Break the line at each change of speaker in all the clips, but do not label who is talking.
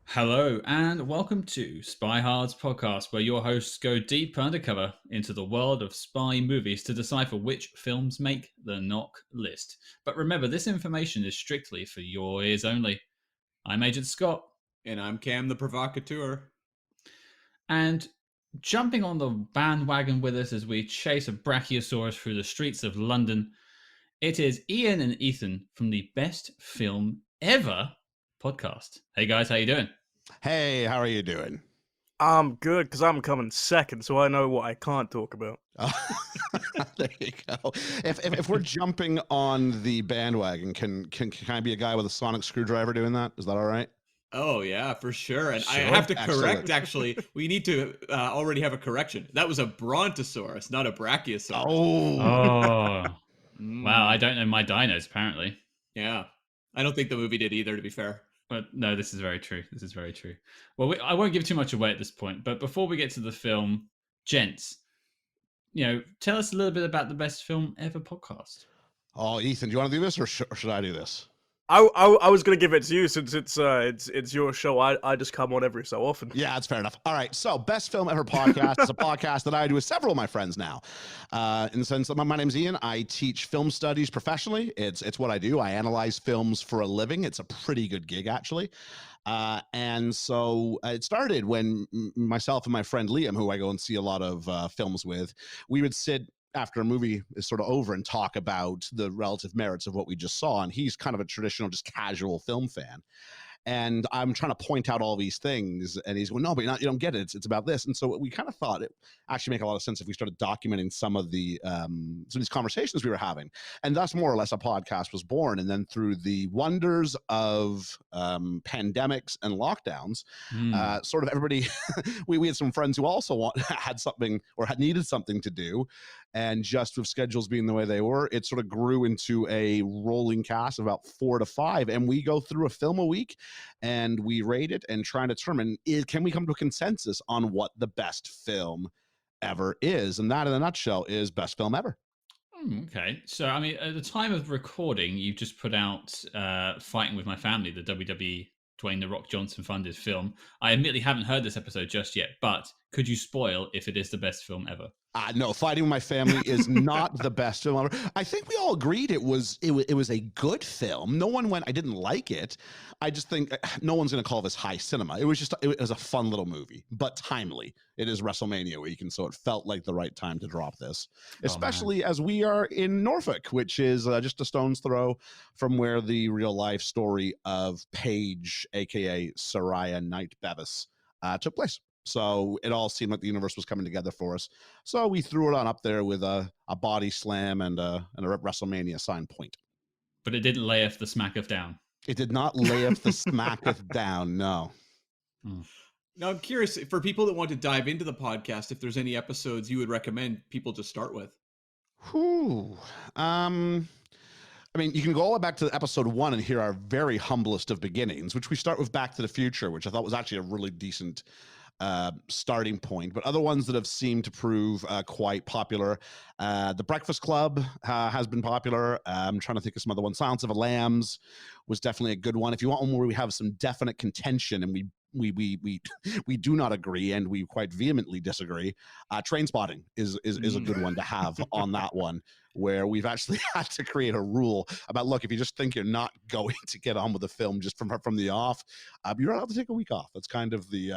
Hello and welcome to SpyHards podcast, where your hosts go deep undercover into the world of spy movies to decipher which films make the NOC List. But remember, this information is strictly for your ears only. I'm Agent Scott.
And I'm Cam the Provocateur.
And jumping on the bandwagon with us as we chase a brachiosaurus through the streets of London, it is Ian and Ethan from the Best Film Ever podcast. Hey guys, how you doing?
Hey, how are you doing?
I'm good because I'm coming second, so I know what I can't talk about.
There you go. If we're jumping on the bandwagon, can I be a guy with a sonic screwdriver doing that? Is that all right?
Oh, yeah, for sure. And
Sure.
I have to
Excellent.
correct, actually. We need to already have a correction. That was a Brontosaurus, not a Brachiosaurus.
Oh. Wow, I don't know my dinos, apparently.
Yeah. I don't think the movie did either, to be fair.
But no, this is very true. This is very true. Well, I won't give too much away at this point, but before we get to the film, gents, tell us a little bit about the Best Film Ever podcast.
Oh, Ethan, do you want to do this or should I do this?
I was gonna give it to you since it's your show. I just come on every so often.
Yeah, that's fair enough. All right, so Best Film Ever podcast is a podcast that I do with several of my friends now. In the sense that my name's Ian. I teach film studies professionally. It's what I do. I analyze films for a living. It's a pretty good gig, actually. And so it started when myself and my friend Liam, who I go and see a lot of films with, we would sit after a movie is sort of over and talk about the relative merits of what we just saw. And he's kind of a traditional, just casual film fan. And I'm trying to point out all these things, and he's going, no, but you don't get it. It's about this. And so we kind of thought it actually make a lot of sense if we started documenting some of these conversations we were having. And that's more or less a podcast was born. And then through the wonders of pandemics and lockdowns, sort of everybody, we had some friends who also had something or had needed something to do. And just with schedules being the way they were, it sort of grew into a rolling cast of about 4 to 5. And we go through a film a week and we rate it and try and determine, can we come to a consensus on what the best film ever is? And that in a nutshell is Best Film Ever.
Okay. So, I mean, at the time of recording, you just put out Fighting With My Family, the WWE Dwayne "The Rock" Johnson funded film. I admittedly haven't heard this episode just yet, but could you spoil if it is the best film ever?
No, Fighting With My Family is not the best film ever. I think we all agreed it was a good film. No one went, I didn't like it. I just think no one's going to call this high cinema. It was a fun little movie, but timely. It is WrestleMania week, and so it felt like the right time to drop this, especially as we are in Norfolk, which is just a stone's throw from where the real life story of Paige, aka Soraya Knight Bevis, took place. So it all seemed like the universe was coming together for us. So we threw it on up there with a body slam and a WrestleMania sign point.
But it didn't lay off the smacketh down.
It did not lay off the smacketh down, no.
Now, I'm curious, for people that want to dive into the podcast, if there's any episodes you would recommend people to start with.
I mean, you can go all the way back to episode 1 and hear our very humblest of beginnings, which we start with Back to the Future, which I thought was actually a really decent starting point. But other ones that have seemed to prove quite popular, The Breakfast Club has been popular. I'm trying to think of some other ones. Silence of the Lambs was definitely a good one. If you want one where we have some definite contention and we do not agree and we quite vehemently disagree, Trainspotting is a good one to have on that one, where we've actually had to create a rule about, look, if you just think you're not going to get on with the film just from the off, you're allowed to take a week off. That's kind of the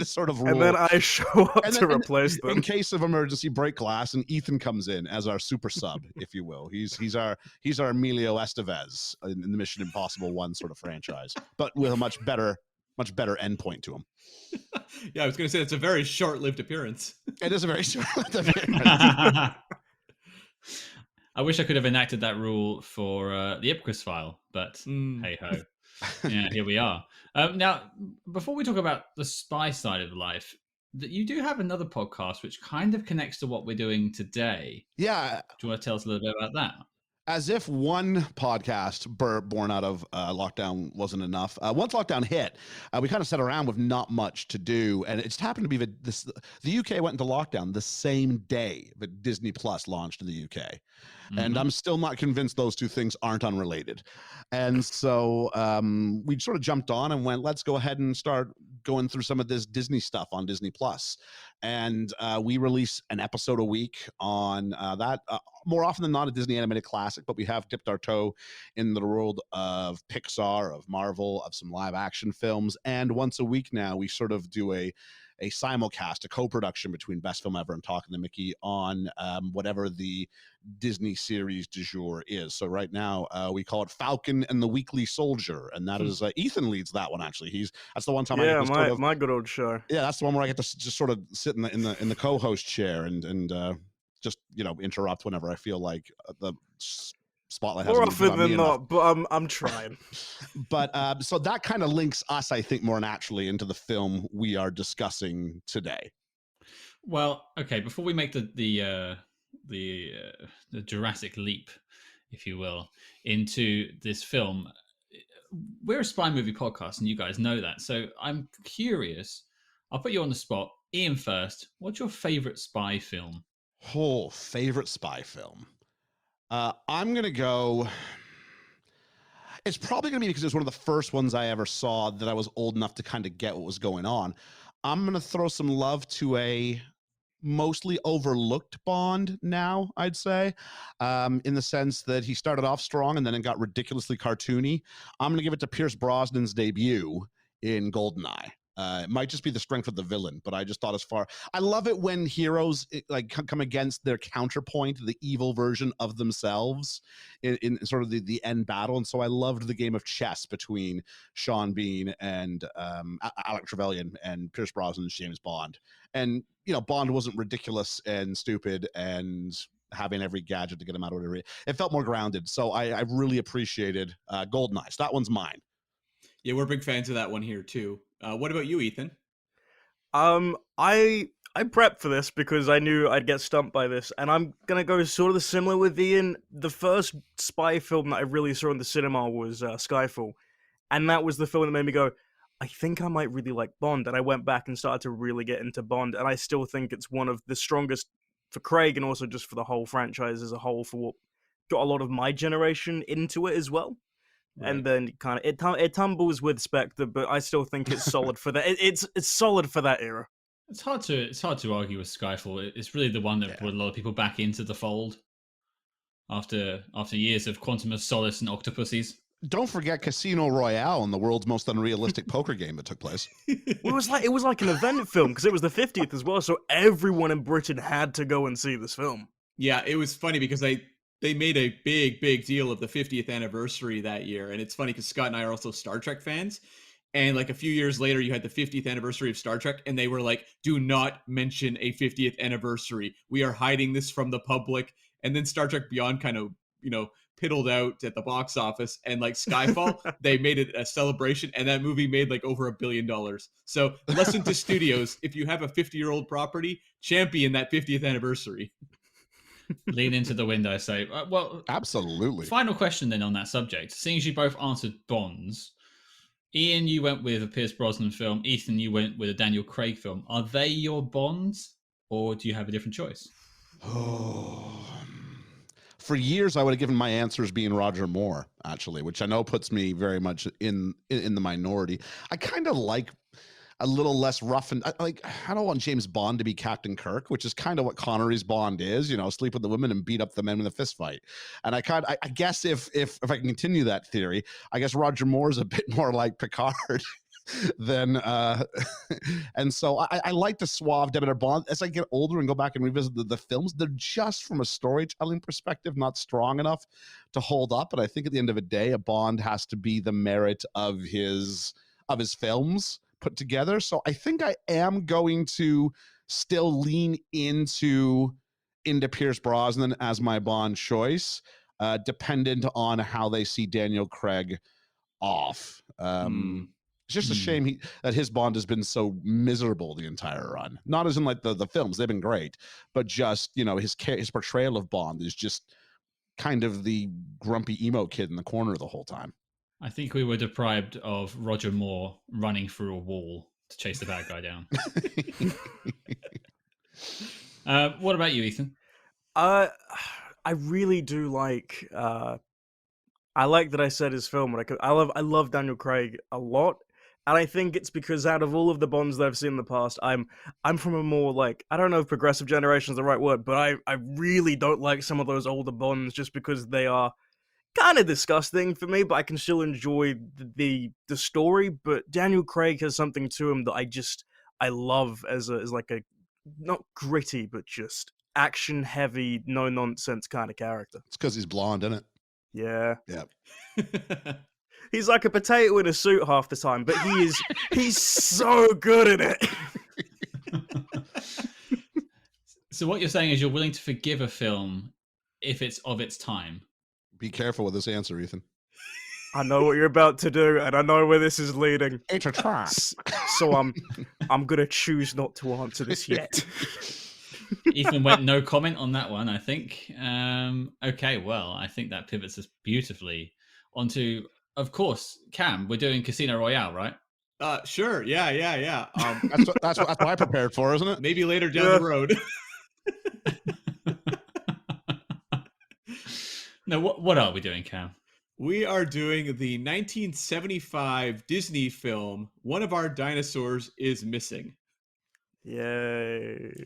sort of rule.
And then I show up to replace them.
In case of emergency break glass, and Ethan comes in as our super sub, if you will. He's our Emilio Estevez in the Mission Impossible 1 sort of franchise, but with a much better endpoint to him.
Yeah, I was going to say it's a very short-lived appearance.
It is a very short-lived appearance.
I wish I could have enacted that rule for the Ipcris file, but hey ho. Yeah, here we are. Now, before we talk about the spy side of life, you do have another podcast which kind of connects to what we're doing today.
Yeah.
Do you want to tell us a little bit about that?
As if one podcast born out of lockdown wasn't enough. Once lockdown hit, we kind of sat around with not much to do, and it just happened to be the UK went into lockdown the same day that Disney Plus launched in the UK, and I'm still not convinced those two things aren't unrelated. And so we sort of jumped on and went, let's go ahead and start going through some of this Disney stuff on Disney Plus, and we release an episode a week on that. More often than not, a Disney animated classic, but we have dipped our toe in the world of Pixar, of Marvel, of some live action films. And once a week now, we sort of do a simulcast, a co-production between Best Film Ever and Talking to Mickey on whatever the Disney series du jour is. So right now, we call it Falcon and the Weekly Soldier, and that is Ethan leads that one. Actually, that's the one time I get to
my good old show.
Yeah, that's the one where I get to just sort of sit in the co-host chair and just interrupt whenever I feel like the spotlight hasn't
More
been put
often
on me
than
enough.
not, but I'm trying.
But so that kind of links us, I think, more naturally into the film we are discussing today.
Well, okay. Before we make the Jurassic leap, if you will, into this film, we're a spy movie podcast, and you guys know that. So I'm curious. I'll put you on the spot. Ian first. What's your favorite spy film?
Oh, favorite spy film. I'm gonna go. It's probably gonna be because it was one of the first ones I ever saw that I was old enough to kind of get what was going on. I'm gonna throw some love to a mostly overlooked Bond now, I'd say, in the sense that he started off strong and then it got ridiculously cartoony. I'm going to give it to Pierce Brosnan's debut in GoldenEye. It might just be the strength of the villain, but I just thought I love it when heroes come against their counterpoint, the evil version of themselves in sort of the end battle. And so I loved the game of chess between Sean Bean and Alec Trevelyan and Pierce Brosnan's James Bond. And, Bond wasn't ridiculous and stupid and having every gadget to get him out of whatever. It felt more grounded. So I really appreciated GoldenEye. So that one's mine.
Yeah, we're big fans of that one here too. What about you, Ethan?
I prepped for this because I knew I'd get stumped by this, and I'm gonna go sort of the similar with Ian. The first spy film that I really saw in the cinema was Skyfall, and that was the film that made me go, I think I might really like Bond. And I went back and started to really get into Bond, and I still think it's one of the strongest for Craig, and also just for the whole franchise as a whole, for what got a lot of my generation into it as well. Right. And then kind of it tumbles with Spectre, but I still think it's solid for that. It's solid for that era.
It's hard to argue with Skyfall. It's really the one that brought a lot of people back into the fold after years of Quantum of Solace and Octopussies.
Don't forget Casino Royale and the world's most unrealistic poker game that took place.
It was like an event film because it was the 50th as well, so everyone in Britain had to go and see this film.
Yeah, it was funny because they made a big deal of the 50th anniversary that year. And it's funny because Scott and I are also Star Trek fans. And like a few years later, you had the 50th anniversary of Star Trek. And they were like, do not mention a 50th anniversary. We are hiding this from the public. And then Star Trek Beyond kind of, piddled out at the box office. And like Skyfall, they made it a celebration. And that movie made like over $1 billion. So lesson to studios, if you have a 50-year-old property, champion that 50th anniversary.
Lean into the wind, I say. Well,
absolutely.
Final question then on that subject. Seeing as you both answered Bonds, Ian, you went with a Pierce Brosnan film. Ethan, you went with a Daniel Craig film. Are they your Bonds, or do you have a different choice?
For years, I would have given my answers being Roger Moore, actually, which I know puts me very much in the minority. I kind of like a little less rough, and I don't want James Bond to be Captain Kirk, which is kind of what Connery's Bond is, sleep with the women and beat up the men with a fist fight. And I guess if I can continue that theory, I guess Roger Moore is a bit more like Picard than and so I like the suave debonair Bond. As I get older and go back and revisit the films, they're just from a storytelling perspective not strong enough to hold up. And I think at the end of the day, a Bond has to be the merit of his films put together. So I think I am going to still lean into Pierce Brosnan as my Bond choice, dependent on how they see Daniel Craig off. It's just a shame that his Bond has been so miserable the entire run. Not as in like the films, they've been great, but just his portrayal of Bond is just kind of the grumpy emo kid in the corner the whole time.
I think we were deprived of Roger Moore running through a wall to chase the bad guy down. What about you, Ethan?
I really do like. I like that I said his film. I love Daniel Craig a lot, and I think it's because out of all of the Bonds that I've seen in the past, I'm from a more like, I don't know if progressive generation is the right word, but I really don't like some of those older Bonds just because they are kind of disgusting for me. But I can still enjoy the story. But Daniel Craig has something to him that I love as like a not gritty but just action heavy, no nonsense kind of character.
It's because he's blonde, isn't it?
Yeah.
Yeah.
He's like a potato in a suit half the time, but he's so good at it.
So what you're saying is you're willing to forgive a film if it's of its time.
Be careful with this answer, Ethan.
I know what you're about to do, and I know where this is leading.
It's a trap.
So I'm gonna choose not to answer this yet.
Ethan went no comment on that one, I think. Okay, well, I think that pivots us beautifully onto, of course, Cam, we're doing Casino Royale, right?
Sure. Yeah.
That's what I prepared for, isn't it?
Maybe later down the road.
No, what are we doing, Cam?
We are doing the 1975 Disney film, One of Our Dinosaurs is Missing.
Yay.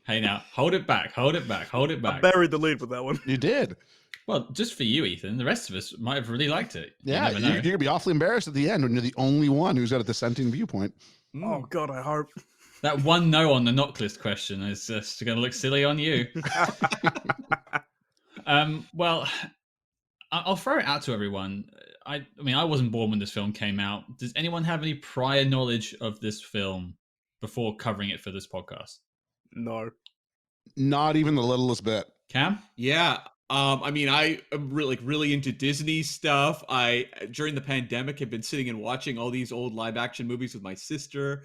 Hey, now, hold it back.
I buried the lead with that one.
You did.
Well, just for you, Ethan. The rest of us might have really liked it.
Yeah,
You never know.
you're going to be awfully embarrassed at the end when you're the only one who's got a dissenting viewpoint.
Oh, God, I hope.
That one no on the NOC List question is just going to look silly on you. Well, I'll throw it out to everyone. I mean, I wasn't born when this film came out. Does anyone have any prior knowledge of this film before covering it for this podcast?
No.
Not even the littlest bit.
Cam?
Yeah. I mean, I am really into Disney stuff. I, during the pandemic, have been sitting and watching all these old live action movies with my sister.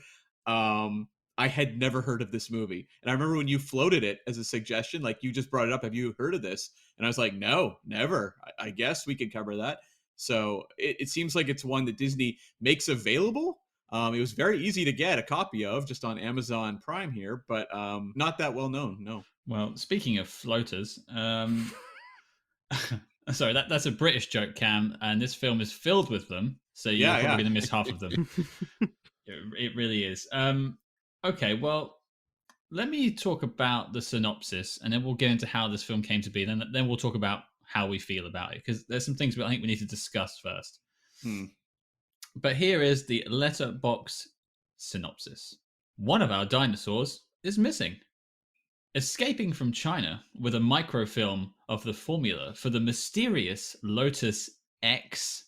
I had never heard of this movie. And I remember when you floated it as a suggestion, like you just brought it up. Have you heard of this? And I was like, no, never. I guess we could cover that. So it seems like it's one that Disney makes available. It was very easy to get a copy of just on Amazon Prime here, but not that well known, no.
Well, speaking of floaters, sorry, that's a British joke, Cam, and this film is filled with them, so you're probably going to miss half of them. It really is. Okay, well, let me talk about the synopsis, and then we'll get into how this film came to be. Then we'll talk about how we feel about it, because there's some things I think we need to discuss first. But here is the letterbox synopsis. One of our dinosaurs is missing. Escaping from China with a microfilm of the formula for the mysterious Lotus X,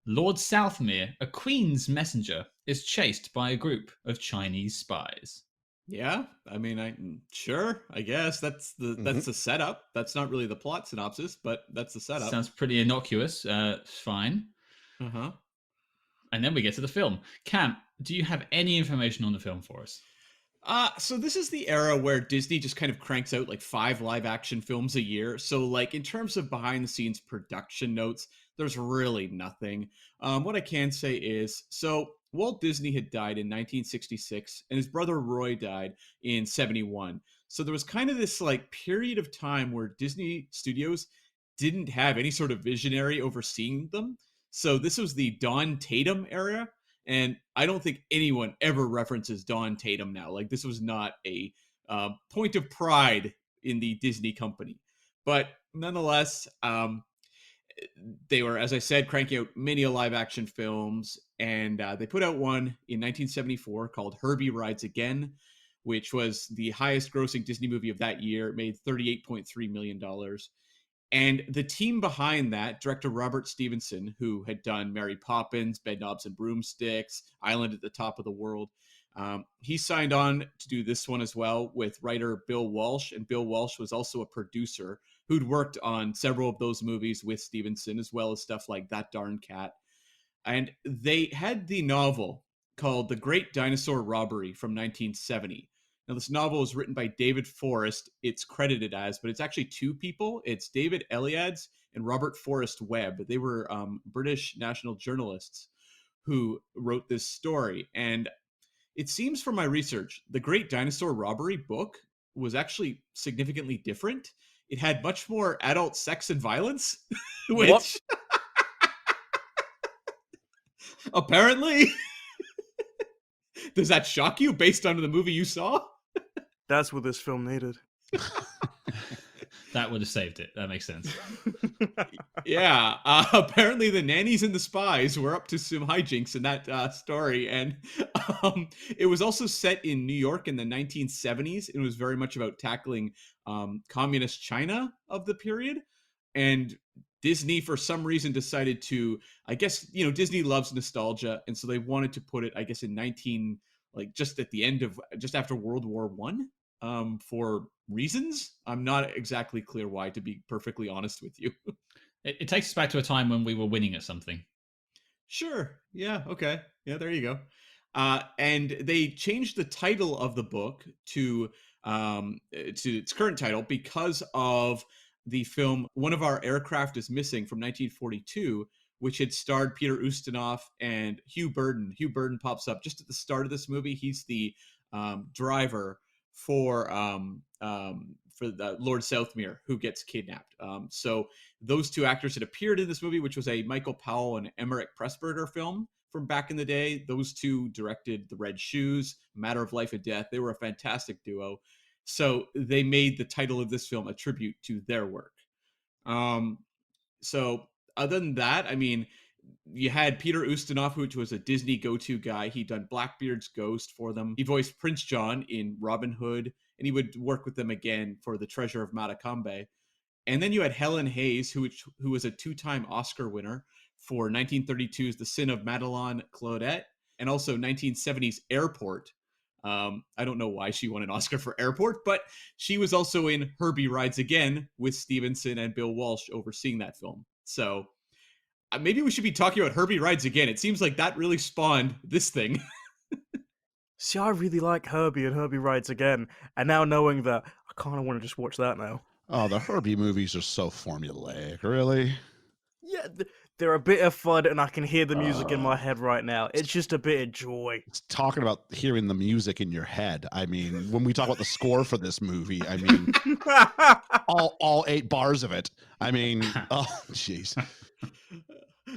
Lord Southmere, a Queen's messenger, is chased by a group of Chinese spies.
Yeah, I mean, sure, I guess that's the setup. That's not really the plot synopsis, but that's the setup.
Sounds pretty innocuous. Fine. And then we get to the film. Cam, do you have any information on the film for us?
So this is the era where Disney just kind of cranks out like 5 live action films a year. So like in terms of behind the scenes production notes, there's really nothing. What I can say is, so Walt Disney had died in 1966 and his brother Roy died in 71. So there was kind of this like period of time where Disney Studios didn't have any sort of visionary overseeing them. So this was the Don Tatum era. And I don't think anyone ever references Don Tatum now. Like this was not a point of pride in the Disney company. But nonetheless, they were, as I said, cranking out many live action films. And they put out one in 1974 called Herbie Rides Again, which was the highest grossing Disney movie of that year. It made $38.3 million. And the team behind that, director Robert Stevenson, who had done Mary Poppins, Bedknobs and Broomsticks, Island at the Top of the World, he signed on to do this one as well with writer Bill Walsh. And Bill Walsh was also a producer who'd worked on several of those movies with Stevenson, as well as stuff like That Darn Cat. And they had the novel called The Great Dinosaur Robbery from 1970. Now, this novel was written by David Forrest. It's credited as, but it's actually two people. It's David Eliades and Robert Forrest Webb. They were British national journalists who wrote this story. And it seems from my research, The Great Dinosaur Robbery book was actually significantly different. It had much more adult sex and violence, which
What?
apparently, does that shock you based on the movie you saw?
That's what this film needed.
That would have saved it. That makes sense.
Yeah, apparently the nannies and the spies were up to some hijinks in that story, and it was also set in New York in the 1970s. It was very much about tackling communist China of the period, and Disney, for some reason, decided to, I guess, Disney loves nostalgia, and so they wanted to put it, I guess, in just at the end of, just after World War One. For reasons I'm not exactly clear why, to be perfectly honest with you.
It takes us back to a time when we were winning at something.
Sure. Yeah. Okay. Yeah. There you go. And they changed the title of the book to its current title because of the film "One of Our Aircraft is Missing" from 1942, which had starred Peter Ustinov and Hugh Burden. Hugh Burden pops up just at the start of this movie. He's the driver for the Lord Southmere, who gets kidnapped. So those two actors had appeared in this movie, which was a Michael Powell and Emmerich Pressburger film from back in the day. Those two directed The Red Shoes, Matter of Life and Death. They were a fantastic duo. So they made the title of this film a tribute to their work. So other than that, I mean, you had Peter Ustinov, which was a Disney go-to guy. He'd done Blackbeard's Ghost for them. He voiced Prince John in Robin Hood, and he would work with them again for The Treasure of Matacambe. And then you had Helen Hayes, who was a two-time Oscar winner for 1932's The Sin of Madeline Claudette, and also 1970's Airport. I don't know why she won an Oscar for Airport, but she was also in Herbie Rides Again with Stevenson and Bill Walsh overseeing that film. So maybe we should be talking about Herbie Rides Again. It seems like that really spawned this thing.
See, I really like Herbie and Herbie Rides Again, and now knowing that, I kind of want to just watch that now.
Oh, the Herbie movies are so formulaic, really.
Yeah, they're a bit of fun, and I can hear the music in my head right now. It's just a bit of joy.
It's talking about hearing the music in your head. I mean, when we talk about the score for this movie, I mean, all 8 bars of it. I mean, oh, jeez.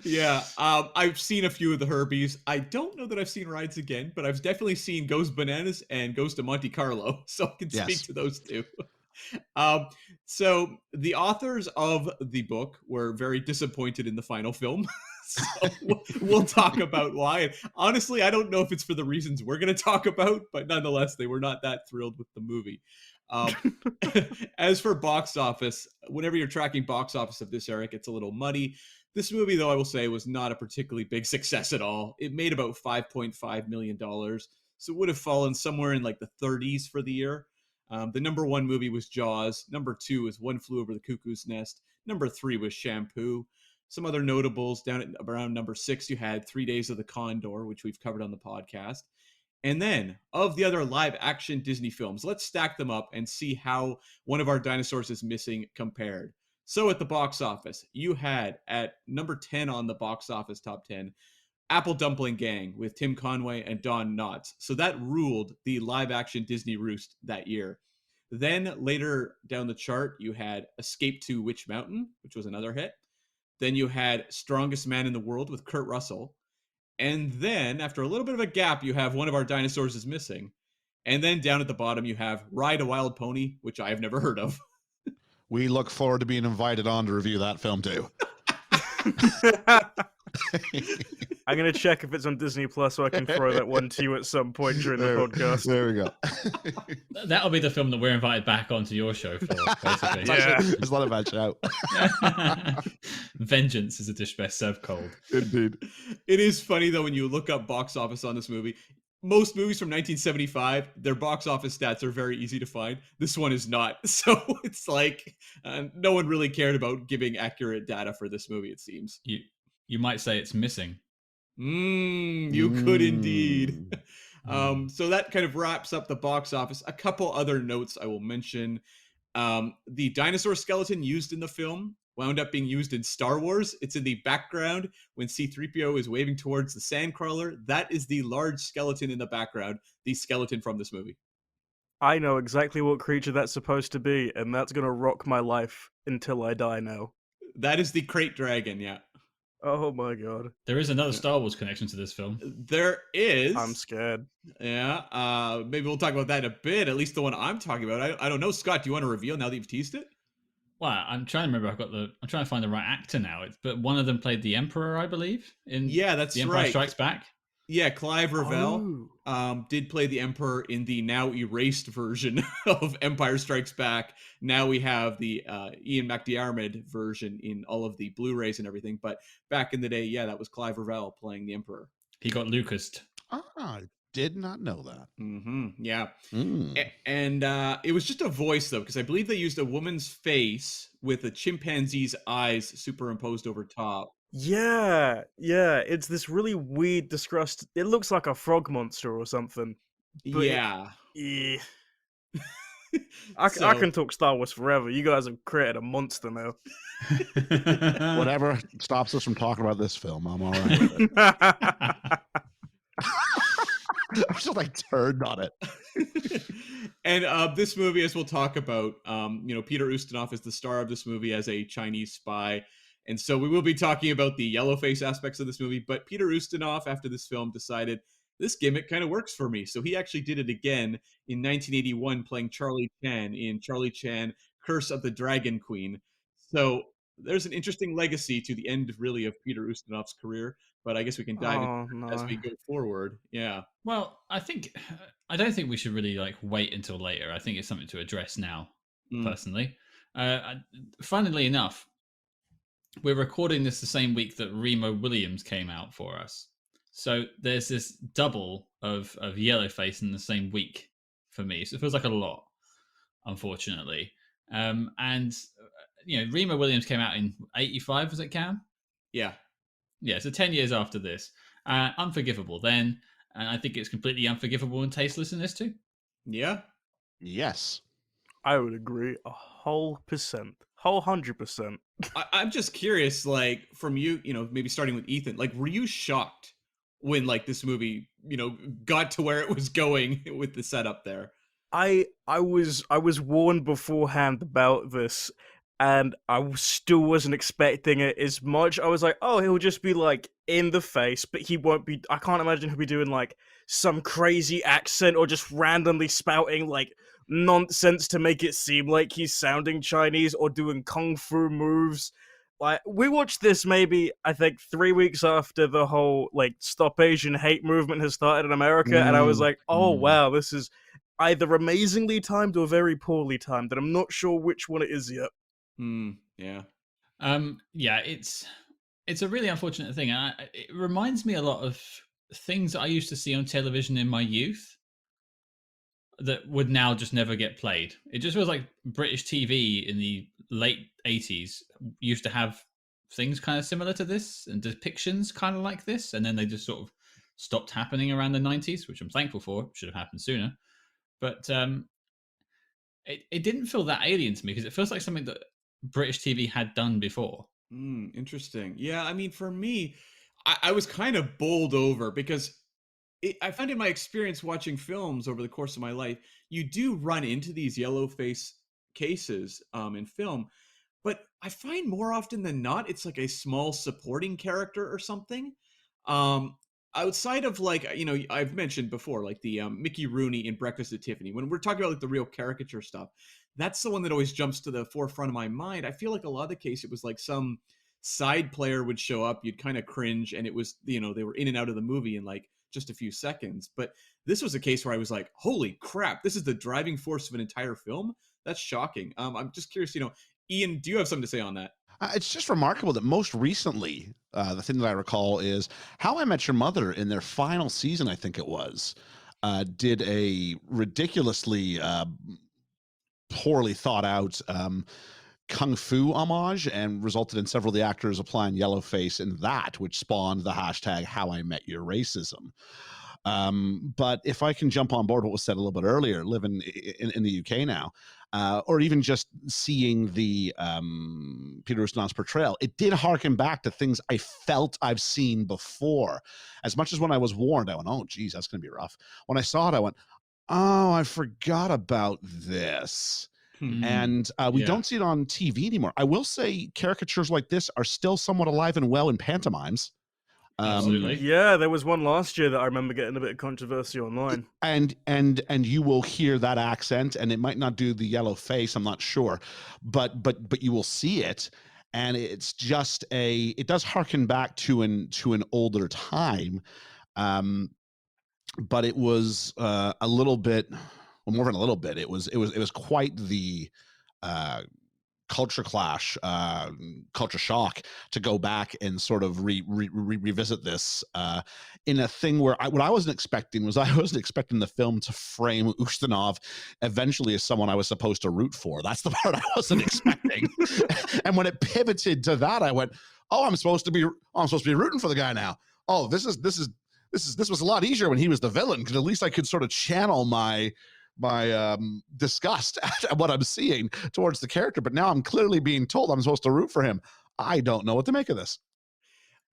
Yeah, I've seen a few of the Herbies. I don't know that I've seen Rides Again, but I've definitely seen Ghost Bananas and Ghost of Monte Carlo, so I can speak to those two. So the authors of the book were very disappointed in the final film. So we'll talk about why. And honestly, I don't know if it's for the reasons we're going to talk about, but nonetheless, they were not that thrilled with the movie. As for box office, whenever you're tracking box office of this era, it gets a little muddy. This movie, though, I will say, was not a particularly big success at all. It made about $5.5 million, so it would have fallen somewhere in like the 30s for the year. The number 1 movie was Jaws. Number 2 was One Flew Over the Cuckoo's Nest. Number 3 was Shampoo. Some other notables down at around number 6, you had 3 Days of the Condor, which we've covered on the podcast. And then, of the other live-action Disney films, let's stack them up and see how One of Our Dinosaurs is Missing compared. So at the box office, you had at number 10 on the box office top 10, Apple Dumpling Gang with Tim Conway and Don Knotts. So that ruled the live-action Disney roost that year. Then later down the chart, you had Escape to Witch Mountain, which was another hit. Then you had Strongest Man in the World with Kurt Russell. And then, after a little bit of a gap, you have One of Our Dinosaurs is Missing. And then down at the bottom, you have Ride a Wild Pony, which I have never heard of.
We look forward to being invited on to review that film, too.
I'm going to check if it's on Disney Plus so I can throw that one to you at some point during the podcast.
There we go.
That'll be the film that we're invited back onto your show for, basically.
Yeah.
It's not a bad shout.
Vengeance is a dish best served cold.
Indeed.
It is funny, though, when you look up box office on this movie. Most movies from 1975, their box office stats are very easy to find. This one is not. So it's like no one really cared about giving accurate data for this movie, it seems.
You might say it's missing.
You could indeed. So that kind of wraps up the box office. A couple other notes I will mention. The dinosaur skeleton used in the film wound up being used in Star Wars. It's in the background when C-3PO is waving towards the sandcrawler. That is the large skeleton in the background, the skeleton from this movie.
I know exactly what creature that's supposed to be, and that's gonna rock my life until I die now.
That is the crate dragon, yeah.
Oh my god.
There is another Star Wars connection to this film.
There is.
I'm scared.
Yeah. Maybe we'll talk about that in a bit, at least the one I'm talking about. I don't know. Scott, do you want to reveal now that you've teased it?
Well, I'm trying to remember. I'm trying to find the right actor now. But one of them played the Emperor, I believe.
Yeah, that's
The Empire
right.
Strikes Back.
Yeah, Clive Revill did play the Emperor in the now erased version of Empire Strikes Back. Now we have the Ian McDiarmid version in all of the Blu-rays and everything. But back in the day, yeah, that was Clive Revill playing the Emperor.
He got Lucased.
I did not know that.
Yeah.
Mm.
And it was just a voice, though, because I believe they used a woman's face with a chimpanzee's eyes superimposed over top.
Yeah, it's this really weird, disgust. It looks like a frog monster or something. But
Yeah.
I can talk Star Wars forever. You guys have created a monster now.
Whatever stops us from talking about this film, I'm all right with it. I'm just like turned on it.
And this movie, as we'll talk about, Peter Ustinov is the star of this movie as a Chinese spy. And so we will be talking about the yellow face aspects of this movie. But Peter Ustinov, after this film, decided this gimmick kind of works for me. So he actually did it again in 1981, playing Charlie Chan in Charlie Chan, Curse of the Dragon Queen. So there's an interesting legacy to the end, really, of Peter Ustinov's career. But I guess we can dive into it as we go forward. Yeah.
Well, I don't think we should really wait until later. I think it's something to address now, personally. Funnily enough, we're recording this the same week that Remo Williams came out for us. So there's this double of Yellowface in the same week for me. So it feels like a lot, unfortunately. And Remo Williams came out in 85, was it, Cam?
Yeah.
Yeah, so 10 years after this. Unforgivable then. And I think it's completely unforgivable and tasteless in this too.
Yeah.
Yes.
I would agree 100%.
I'm just curious, from you, maybe starting with Ethan, were you shocked when this movie, got to where it was going with the setup there?
I was warned beforehand about this, and I still wasn't expecting it as much. I was like, oh, he'll just be in the face, but he won't be. I can't imagine he'll be doing some crazy accent or just randomly spouting nonsense to make it seem like he's sounding Chinese or doing kung fu moves. We watched this maybe, I think, 3 weeks after the whole Stop Asian Hate movement has started in America, and I was like, oh wow, this is either amazingly timed or very poorly timed, and I'm not sure which one it is yet.
Yeah.
Yeah, it's a really unfortunate thing. It reminds me a lot of things that I used to see on television in my youth that would now just never get played. It just feels like British TV in the late 80s used to have things kind of similar to this and depictions kind of like this, and then they just sort of stopped happening around the 90s, which I'm thankful for. It should have happened sooner. But it didn't feel that alien to me because it feels like something that British TV had done before.
Interesting. Yeah, I mean, for me, I was kind of bowled over because I find in my experience watching films over the course of my life, you do run into these yellow face cases in film, but I find more often than not, it's a small supporting character or something. Outside of I've mentioned before, the Mickey Rooney in Breakfast at Tiffany, when we're talking about the real caricature stuff, that's the one that always jumps to the forefront of my mind. I feel like a lot of the case, it was some side player would show up, you'd kind of cringe, and it was, they were in and out of the movie in just a few seconds. But this was a case where I was like, holy crap, this is the driving force of an entire film. That's shocking. I'm just curious, Ian, do you have something to say on that?
It's just remarkable that most recently, the thing that I recall is How I Met Your Mother in their final season, I think it was, did a ridiculously poorly thought out kung fu homage and resulted in several of the actors applying yellowface in that, which spawned the hashtag How I Met Your Racism. But if I can jump on board what was said a little bit earlier, living in the UK now, or even just seeing the Peter Ustinov's portrayal, it did harken back to things I felt I've seen before. As much as when I was warned, I went, oh, geez, that's going to be rough. When I saw it, I went, oh, I forgot about this. And we don't see it on TV anymore. I will say caricatures like this are still somewhat alive and well in pantomimes.
Absolutely.
Yeah, there was one last year that I remember getting a bit of controversy online.
And you will hear that accent, and it might not do the yellow face, I'm not sure, but you will see it, and it's just it does harken back to an older time, but it was a little bit, well, more than a little bit. It was quite the culture clash, culture shock to go back and sort of revisit this in a thing where what I wasn't expecting was I wasn't expecting the film to frame Ustinov eventually as someone I was supposed to root for. That's the part I wasn't expecting. And when it pivoted to that, I went, "Oh, I'm supposed to be rooting for the guy now. Oh, this was a lot easier when he was the villain, because at least I could sort of channel my disgust at what I'm seeing towards the character. But now I'm clearly being told I'm supposed to root for him. I don't know what to make of this."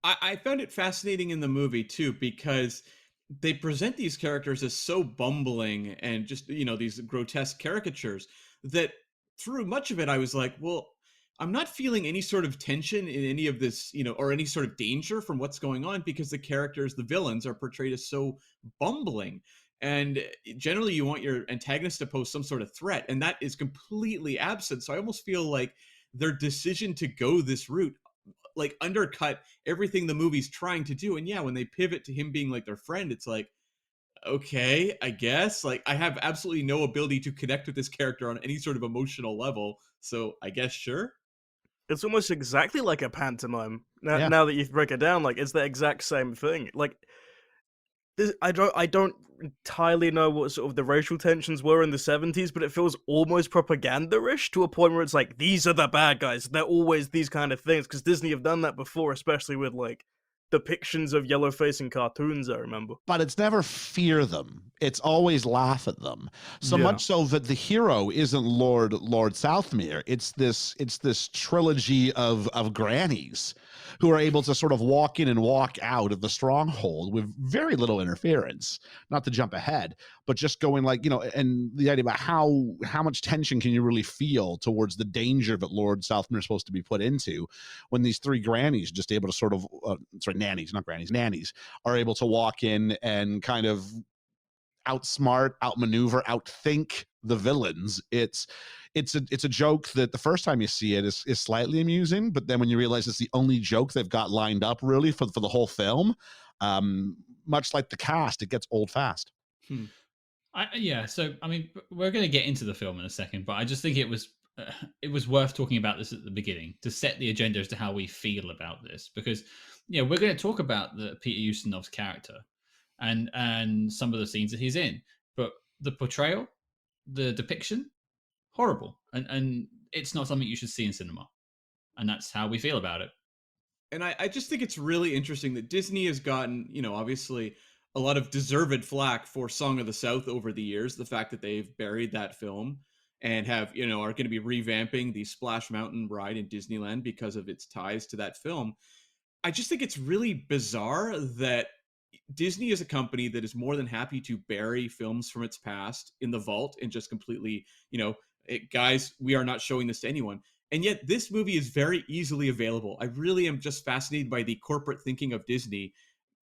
I found it fascinating in the movie too, because they present these characters as so bumbling and just, these grotesque caricatures that through much of it, I was like, well, I'm not feeling any sort of tension in any of this, or any sort of danger from what's going on, because the characters, the villains, are portrayed as so bumbling. And generally you want your antagonist to pose some sort of threat, and that is completely absent. So I almost feel like their decision to go this route like undercut everything the movie's trying to do. And yeah, when they pivot to him being like their friend, it's like, okay, I guess, like, I have absolutely no ability to connect with this character on any sort of emotional level, so I guess sure.
It's almost exactly like a pantomime.
Yeah.
Now that you break it down, like, it's the exact same thing. Like, this, I don't entirely know what sort of the racial tensions were in the 70s, but it feels almost propaganda-ish to a point where it's like, these are the bad guys. They're always these kind of things, because Disney have done that before, especially with, like, depictions of yellow-face in cartoons, I remember.
But it's never fear them. It's always laugh at them. So much so that the hero isn't Lord Southmere. It's this trilogy of grannies who are able to sort of walk in and walk out of the stronghold with very little interference. Not to jump ahead, but just going like, and the idea about how much tension can you really feel towards the danger that Lord Southmere is supposed to be put into when these three grannies are just able to sort of, nannies, not grannies, nannies, are able to walk in and kind of outsmart, outmaneuver, outthink the villains. It's a joke that the first time you see it is slightly amusing, but then when you realize it's the only joke they've got lined up really for the whole film, much like the cast, it gets old fast.
So I mean, we're going to get into the film in a second, but I just think it was worth talking about this at the beginning to set the agenda as to how we feel about this, because we're going to talk about the Peter Ustinov's character and some of the scenes that he's in, but the portrayal, the depiction, horrible, and it's not something you should see in cinema, and that's how we feel about it.
And I just think it's really interesting that Disney has gotten, obviously a lot of deserved flack for Song of the South over the years. The fact that they've buried that film and have, are going to be revamping the Splash Mountain ride in Disneyland because of its ties to that film. I just think it's really bizarre that Disney is a company that is more than happy to bury films from its past in the vault and just completely, guys, we are not showing this to anyone. And yet this movie is very easily available. I really am just fascinated by the corporate thinking of Disney,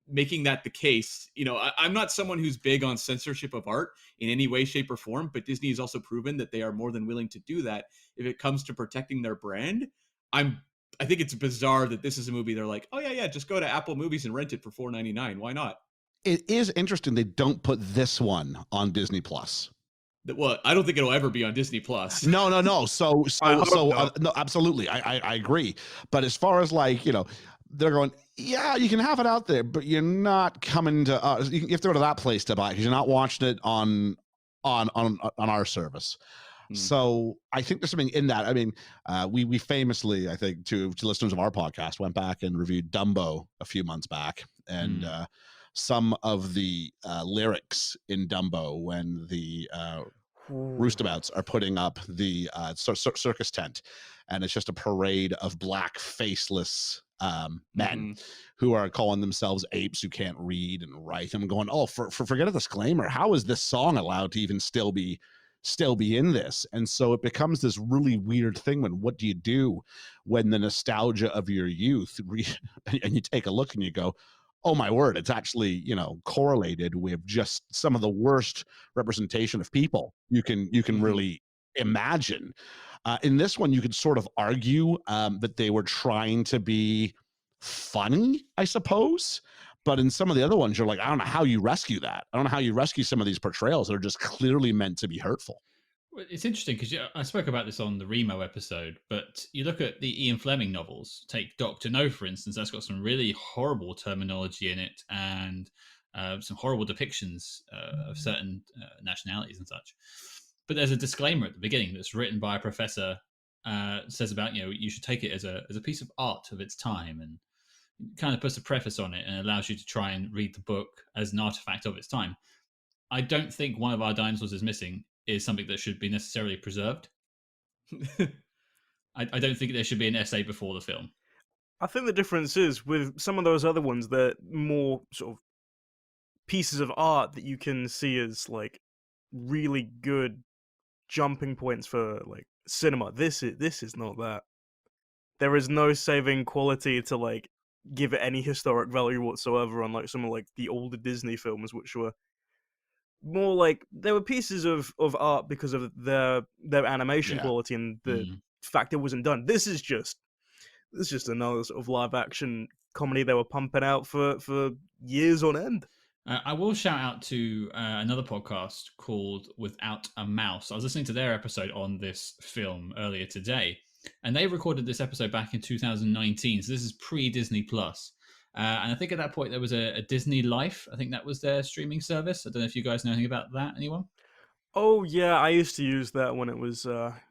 making that the case. I'm not someone who's big on censorship of art in any way, shape, or form, but Disney has also proven that they are more than willing to do that if it comes to protecting their brand. I think it's bizarre that this is a movie they're like, oh yeah, just go to Apple Movies and rent it for $4.99. Why not?
It is interesting they don't put this one on Disney Plus.
Well, I don't think it'll ever be on Disney Plus.
No. So no, absolutely. I agree. But as far as they're going, yeah, you can have it out there, but you're not coming to us. You have to go to that place to buy it because you're not watching it on our service. So I think there's something in that. I mean, we famously, I think, to listeners of our podcast, went back and reviewed Dumbo a few months back, and some of the lyrics in Dumbo when the roustabouts are putting up the circus tent, and it's just a parade of black faceless men who are calling themselves apes who can't read and write. I'm going, oh, for forget a disclaimer, how is this song allowed to even still be in this? And so it becomes this really weird thing when what do you do when the nostalgia of your youth and you take a look and you go, oh my word, it's actually, you know, correlated with just some of the worst representation of people you can really imagine. In this one, you could sort of argue that they were trying to be funny, I suppose. But in some of the other ones, you're like, I don't know how you rescue that. I don't know how you rescue some of these portrayals that are just clearly meant to be hurtful.
Well, it's interesting because I spoke about this on the Remo episode, but you look at the Ian Fleming novels, take Dr. No, for instance, that's got some really horrible terminology in it and some horrible depictions of certain nationalities and such. But there's a disclaimer at the beginning that's written by a professor, says about, you know, you should take it as a piece of art of its time, and kind of puts a preface on it and allows you to try and read the book as an artifact of its time. I don't think One of Our Dinosaurs is Missing is something that should be necessarily preserved. I don't think there should be an essay before the film.
I think the difference is with some of those other ones, they're more sort of pieces of art that you can see as like really good jumping points for like cinema. This is not that. There is no saving quality to like give it any historic value whatsoever, unlike some of like the older Disney films, which were more like they were pieces of art because of their animation quality and the fact it wasn't done. This is just another sort of live action comedy they were pumping out for years on end.
I will shout out to another podcast called Without a Mouse. I was listening to their episode on this film earlier today, and they recorded this episode back in 2019. So this is pre-Disney Plus. And I think at that point there was a Disney Life. I think that was their streaming service. I don't know if you guys know anything about that. Anyone?
Oh yeah, I used to use that when it was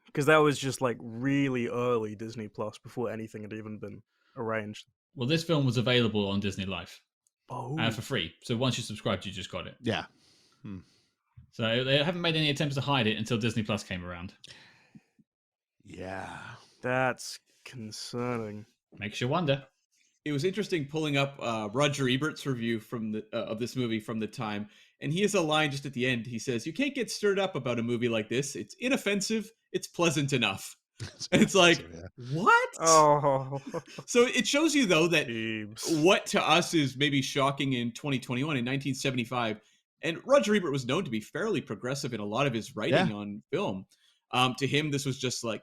because that was just like really early Disney Plus before anything had even been arranged.
Well, this film was available on Disney Life
for
free. So once you subscribed, you just got it.
Yeah.
So they haven't made any attempts to hide it until Disney Plus came around.
Yeah.
That's concerning.
Makes you wonder.
It was interesting pulling up Roger Ebert's review from the of this movie from the time, and he has a line just at the end. He says, "You can't get stirred up about a movie like this. It's inoffensive. It's pleasant enough." And it's like, what?
Oh.
So it shows you though that
Jeebs.
what to us is maybe shocking in 2021, in 1975, and Roger Ebert was known to be fairly progressive in a lot of his writing on film. To him, this was just like,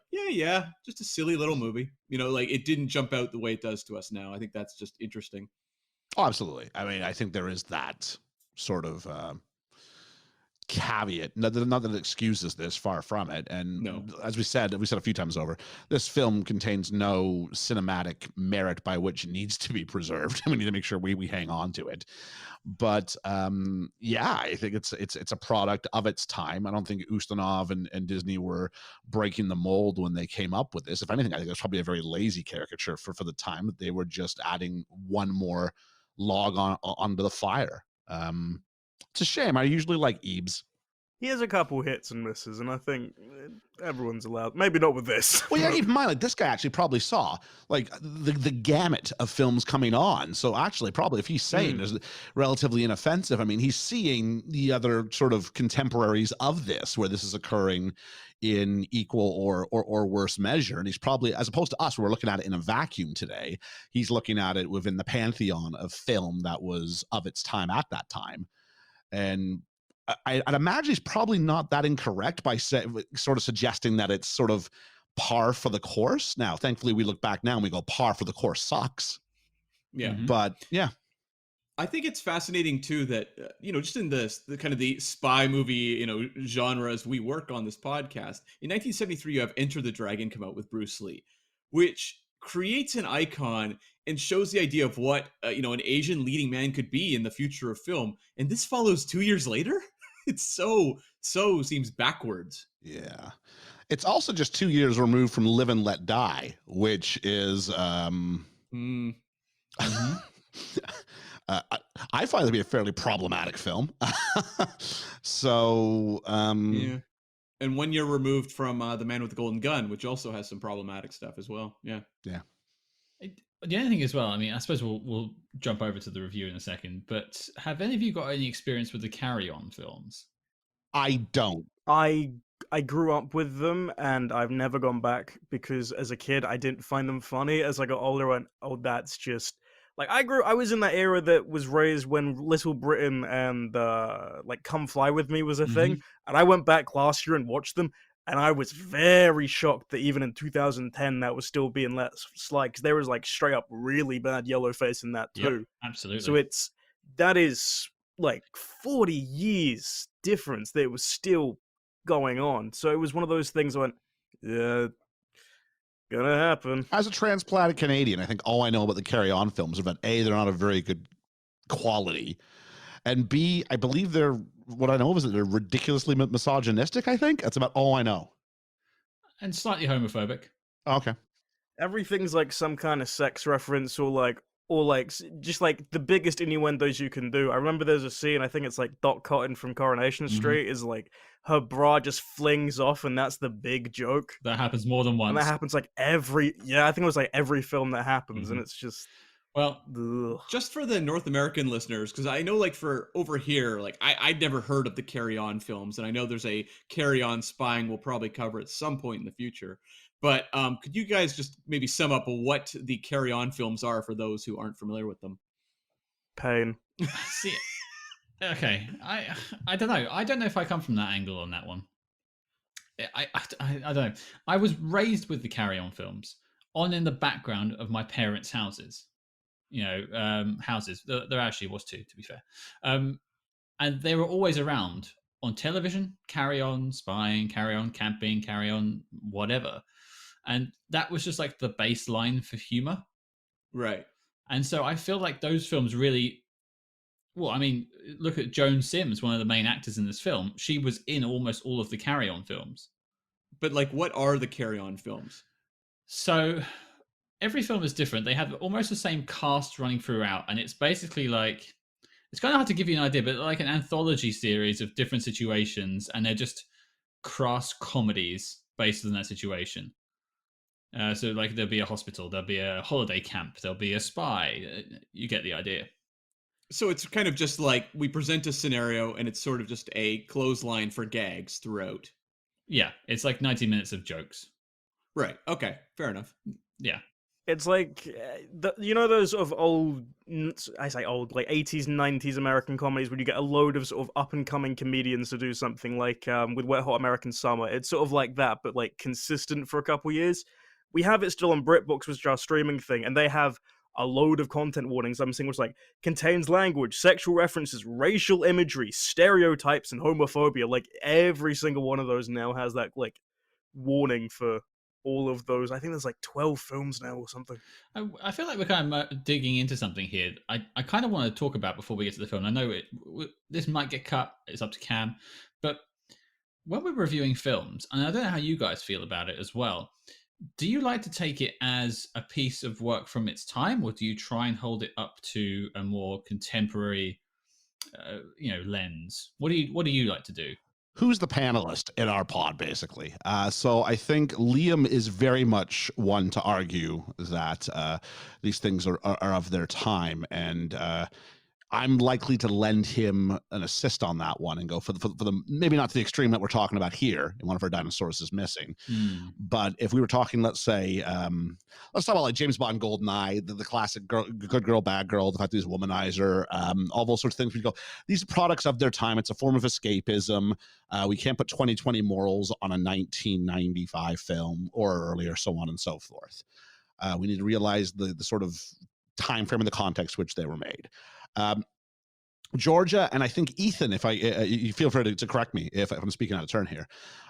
just a silly little movie. You know, like it didn't jump out the way it does to us now. I think that's just interesting.
Oh, absolutely. I mean, I think there is that sort of caveat. Not that it excuses this, far from it. And as we said a few times over, this film contains no cinematic merit by which it needs to be preserved. We need to make sure we hang on to it. But I think it's a product of its time. I don't think Ustinov and Disney were breaking the mold when they came up with this. If anything, I think it was probably a very lazy caricature for the time. That they were just adding one more log onto the fire. It's a shame. I usually like Ebes.
He has a couple hits and misses, and I think everyone's allowed. Maybe not with this.
Well, yeah, keep in mind, like this guy actually probably saw like the gamut of films coming on. So actually, probably if he's saying it's relatively inoffensive, I mean, he's seeing the other sort of contemporaries of this, where this is occurring in equal or worse measure. And he's probably, as opposed to us, we're looking at it in a vacuum today. He's looking at it within the pantheon of film that was of its time at that time. And I'd imagine he's probably not that incorrect by sort of suggesting that it's sort of par for the course. Now, thankfully, we look back now and we go, par for the course sucks.
Yeah.
But yeah.
I think it's fascinating too that, just in the kind of the spy movie, genre as we work on this podcast, in 1973, you have Enter the Dragon come out with Bruce Lee, which creates an icon and shows the idea of what, an Asian leading man could be in the future of film. And this follows 2 years later. It's so seems backwards.
Yeah. It's also just 2 years removed from Live and Let Die, which is, I find it to be a fairly problematic film. So,
Yeah. And 1 year removed from The Man with the Golden Gun, which also has some problematic stuff as well. Yeah.
yeah.
The only thing as well, I mean, I suppose we'll jump over to the review in a second, but have any of you got any experience with the Carry On films?
I don't.
I grew up with them and I've never gone back because as a kid I didn't find them funny. As I got older, I went, oh, that's just like I was in that era that was raised when Little Britain and like Come Fly With Me was a thing, and I went back last year and watched them, and I was very shocked that even in 2010 that was still being let slide because there was like straight up really bad yellow face in that too.
Yep, absolutely.
So that is like 40 years difference that it was still going on. So it was one of those things I went, yeah, gonna happen.
As a transplanted Canadian, I think all I know about the Carry On films are that A, they're not a very good quality, and B, I believe what I know is that they're ridiculously misogynistic, I think. That's about all I know.
And slightly homophobic.
Okay.
Everything's like some kind of sex reference or just like the biggest innuendos you can do. I remember there's a scene, I think it's like Doc Cotton from Coronation Street is like her bra just flings off and that's the big joke.
That happens more than once.
And that happens like I think it was like every film that happens and it's just
well,
ugh.
Just for the North American listeners, because I know like for over here, like I'd never heard of the Carry On films, and I know there's a Carry On Spying we'll probably cover at some point in the future. But could you guys just maybe sum up what the Carry On films are for those who aren't familiar with them?
Pain.
See, okay, I don't know. I don't know if I come from that angle on that one. I don't know. I was raised with the Carry On films on in the background of my parents' houses. Houses. There actually was two, to be fair. And they were always around on television. Carry On Spying, Carry On Camping, Carry On whatever. And that was just like the baseline for humor.
Right.
And so I feel like those films really, well, I mean, look at Joan Sims, one of the main actors in this film. She was in almost all of the Carry On films.
But like, what are the Carry On films?
So every film is different. They have almost the same cast running throughout. And it's basically like, it's kind of hard to give you an idea, but like an anthology series of different situations. And they're just crass comedies based on that situation. So like there'll be a hospital, there'll be a holiday camp, there'll be a spy. You get the idea.
So it's kind of just like we present a scenario and it's sort of just a clothesline for gags throughout.
Yeah, it's like 90 minutes of jokes.
Right. Okay. Fair enough.
Yeah.
It's like, those sort of old, I say old, like 80s, 90s American comedies where you get a load of sort of up-and-coming comedians to do something like with Wet Hot American Summer. It's sort of like that, but like consistent for a couple years. We have it still on BritBox, which is our streaming thing, and they have a load of content warnings. I'm seeing which like contains language, sexual references, racial imagery, stereotypes, and homophobia. Like every single one of those now has that like warning for all of those. I think there's like 12 films now or something.
I feel like we're kind of digging into something here. I kind of want to talk about before we get to the film. I know this might get cut. It's up to Cam. But when we're reviewing films, and I don't know how you guys feel about it as well, do you like to take it as a piece of work from its time, or do you try and hold it up to a more contemporary, lens? What do you like to do?
Who's the panelist in our pod, basically? So I think Liam is very much one to argue that these things are of their time, and I'm likely to lend him an assist on that one and go for the maybe not to the extreme that we're talking about here. And One of Our Dinosaurs is missing. But if we were talking, let's say, let's talk about like James Bond, GoldenEye, the classic good girl, bad girl, the fact that he's a womanizer, all those sorts of things. We go, these are products of their time. It's a form of escapism. We can't put 2020 morals on a 1995 film or earlier, so on and so forth. We need to realize the sort of time frame and the context which they were made. Georgia and I think Ethan, if you feel free to correct me if I'm speaking out of turn here.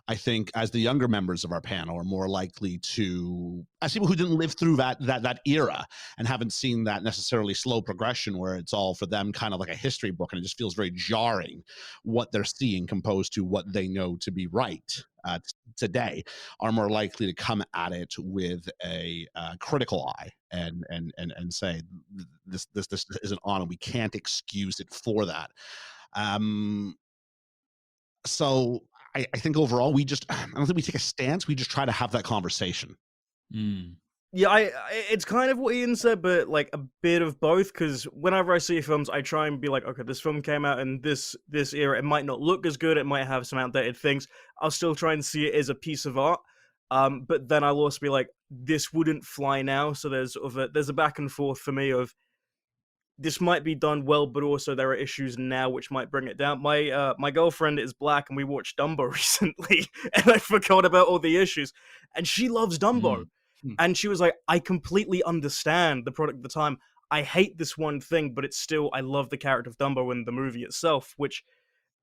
I think as the younger members of our panel are more likely to, as people who didn't live through that era and haven't seen that necessarily slow progression where it's all for them kind of like a history book and it just feels very jarring what they're seeing composed to what they know to be right. today are more likely to come at it with a critical eye and say this isn't on and we can't excuse it for that. So I think overall I don't think we take a stance. We just try to have that conversation.
Mm.
Yeah, it's kind of what Ian said, but like a bit of both. Because whenever I see films, I try and be like, okay, this film came out in this era. It might not look as good. It might have some outdated things. I'll still try and see it as a piece of art. But then I'll also be like, this wouldn't fly now. So there's a back and forth for me of this might be done well, but also there are issues now which might bring it down. My girlfriend is black, and we watched Dumbo recently, and I forgot about all the issues, and she loves Dumbo.
Mm.
And she was like, I completely understand the product at the time. I hate this one thing, but it's still, I love the character of Dumbo in the movie itself, which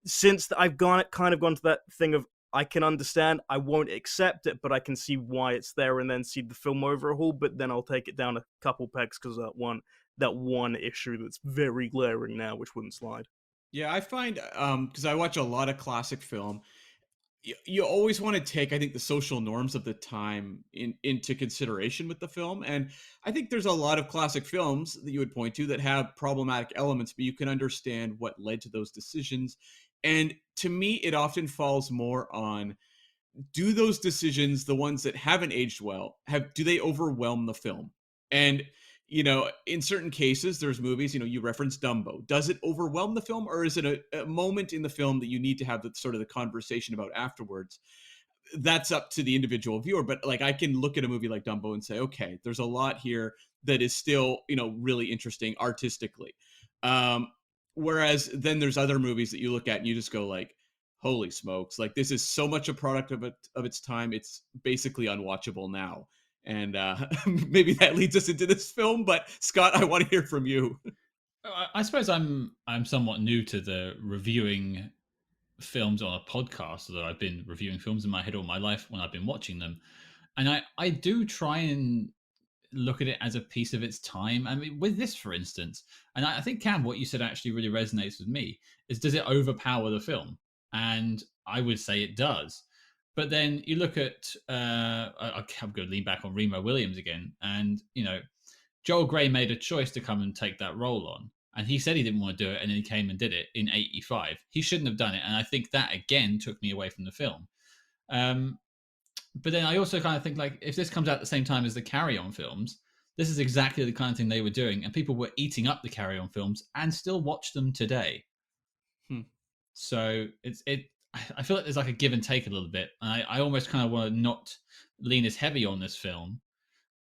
since I've kind of gone to that thing of, I can understand, I won't accept it, but I can see why it's there and then see the film overhaul, but then I'll take it down a couple pegs because of that one issue that's very glaring now, which wouldn't slide.
Yeah, I find because I watch a lot of classic film, you always want to take, I think, the social norms of the time into consideration with the film. And I think there's a lot of classic films that you would point to that have problematic elements, but you can understand what led to those decisions. And to me, it often falls more on, do those decisions, the ones that haven't aged well, do they overwhelm the film? And in certain cases, there's movies, you referenced Dumbo. Does it overwhelm the film, or is it a moment in the film that you need to have the conversation about afterwards? That's up to the individual viewer. But like, I can look at a movie like Dumbo and say, okay, there's a lot here that is still, really interesting artistically. Whereas then there's other movies that you look at and you just go like, holy smokes, like this is so much a product of its time. It's basically unwatchable now. And maybe that leads us into this film. But Scott, I want to hear from you.
I suppose I'm somewhat new to the reviewing films on a podcast, although I've been reviewing films in my head all my life when I've been watching them. And I do try and look at it as a piece of its time. I mean, with this, for instance, and I think, Cam, what you said actually really resonates with me, is does it overpower the film? And I would say it does. But then you look at, I'm going to lean back on Remo Williams again. And, Joel Grey made a choice to come and take that role on. And he said he didn't want to do it. And then he came and did it in 85. He shouldn't have done it. And I think that, again, took me away from the film. But then I also kind of think, like, if this comes out at the same time as the Carry On films, this is exactly the kind of thing they were doing. And people were eating up the Carry On films and still watch them today. So I feel like there's like a give and take a little bit. I almost kind of want to not lean as heavy on this film.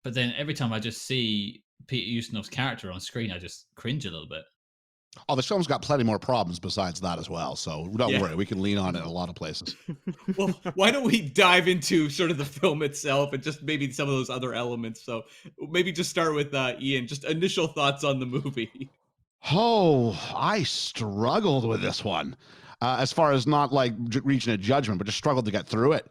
But then every time I just see Peter Ustinov's character on screen, I just cringe a little bit.
Oh, this film's got plenty more problems besides that as well. So don't worry, we can lean on it in a lot of places.
Well, why don't we dive into sort of the film itself and just maybe some of those other elements? So maybe just start with Ian, just initial thoughts on the movie.
Oh, I struggled with this one. As far as not like reaching a judgment, but just struggled to get through it.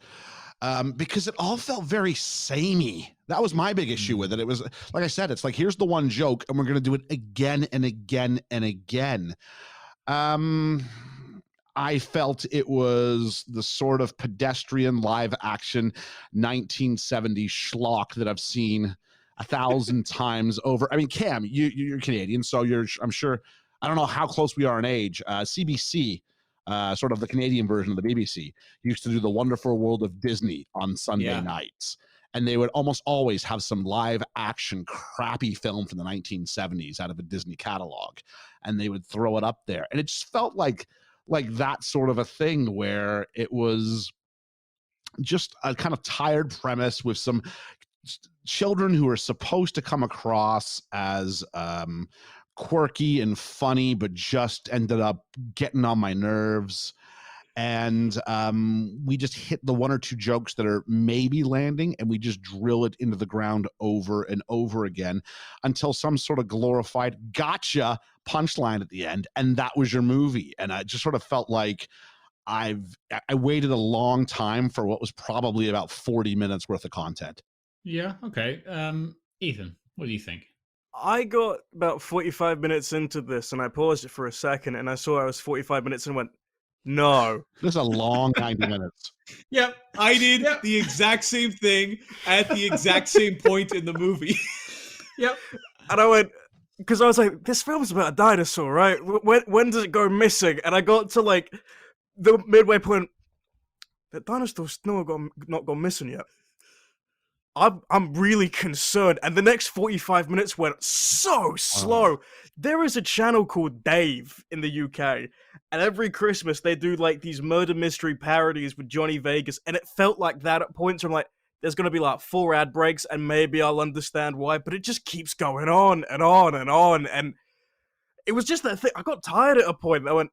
Because it all felt very samey. That was my big issue with it. It was, like I said, it's like, here's the one joke, and we're going to do it again and again and again. I felt it was the sort of pedestrian live action 1970s schlock that I've seen 1,000 times over. I mean, Cam, you're Canadian, so I'm sure, I don't know how close we are in age. CBC, sort of the Canadian version of the BBC, used to do The Wonderful World of Disney on Sunday nights. And they would almost always have some live action crappy film from the 1970s out of a Disney catalog. And they would throw it up there. And it just felt like that sort of a thing where it was just a kind of tired premise with some children who are supposed to come across as quirky and funny, but just ended up getting on my nerves. And we just hit the one or two jokes that are maybe landing, and we just drill it into the ground over and over again until some sort of glorified gotcha punchline at the end, and that was your movie. And I just sort of felt like I waited a long time for what was probably about 40 minutes worth of content.
Yeah, okay. Ethan, what do you think?
I got about 45 minutes into this, and I paused it for a second, and I saw I was 45 minutes and went, No.
This is a long 90 minutes.
Yep, I did
Yep.
the exact same thing at the exact same point in the movie.
Yep.
And I went, because I was like, this film's about a dinosaur, right? When does it go missing? And I got to like the midway point. The dinosaur's not gone missing yet. I'm really concerned. And the next 45 minutes went so slow. There is a channel called Dave in the UK, and every Christmas they do like these murder mystery parodies with Johnny Vegas, and it felt like that at points. I'm like, there's gonna be like 4 ad breaks, and maybe I'll understand why, but it just keeps going on and on and on, and it was just that thing. I got tired at a point. I went,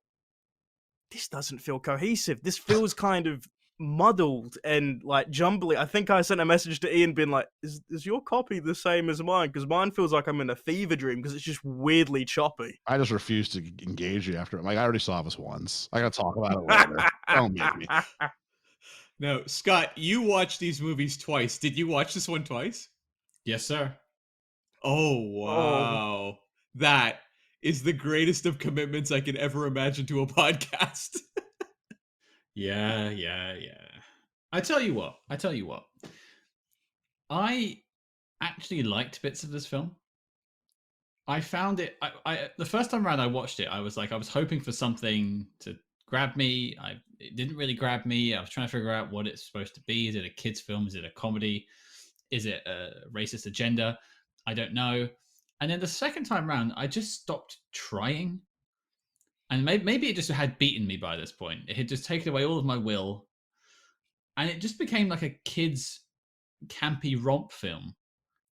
this doesn't feel cohesive. This feels kind of muddled and like jumbly. I think I sent a message to Ian being like, is your copy the same as mine? Because mine feels like I'm in a fever dream because it's just weirdly choppy.
I just refuse to engage you after. Like, I already saw this once. I gotta talk about it later. Don't make me.
No, Scott, you watched these movies twice. Did you watch this one twice?
Yes, sir.
Oh, wow. That is the greatest of commitments I could ever imagine to a podcast.
Yeah. I tell you what. I actually liked bits of this film. I found it. I the first time around I watched it, I was hoping for something to grab me. It didn't really grab me. I was trying to figure out what it's supposed to be. Is it a kids' film? Is it a comedy? Is it a racist agenda? I don't know. And then the second time around, I just stopped trying. And maybe it just had beaten me by this point. It had just taken away all of my will. And it just became like a kid's campy romp film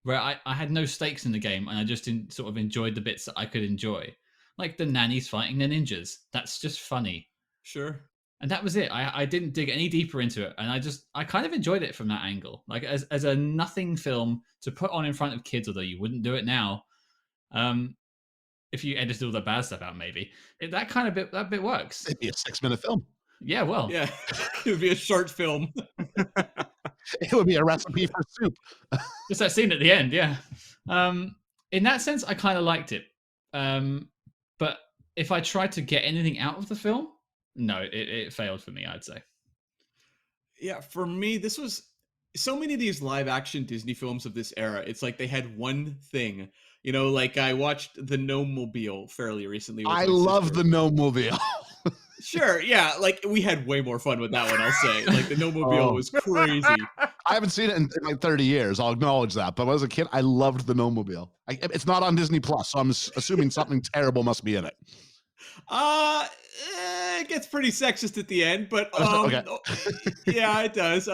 where I had no stakes in the game and I just sort of enjoyed the bits that I could enjoy. Like the nannies fighting the ninjas. That's just funny.
Sure.
And that was it. I didn't dig any deeper into it. And I kind of enjoyed it from that angle. Like as a nothing film to put on in front of kids, although you wouldn't do it now. If you edited all the bad stuff out, maybe that bit works.
It'd be a 6-minute film.
Yeah, well,
Yeah, it would be a short film.
It would be a recipe for soup.
just that scene at the end. Yeah. In that sense, I kind of liked it. But if I tried to get anything out of the film, no, it failed for me, I'd say.
Yeah, for me, this was so many of these live action Disney films of this era. It's like they had one thing. You know, like I watched The Gnome-mobile fairly recently. With
I
my
love
sister.
the Gnome-mobile.
Sure, yeah, like we had way more fun with that one, I'll say. Like the Gnome-mobile was crazy.
I haven't seen it in like 30 years. I'll acknowledge that. But when I was a kid, I loved the Gnome-mobile. It's not on Disney Plus, so I'm assuming something terrible must be in it.
It gets pretty sexist at the end, but
Okay.
yeah, it does.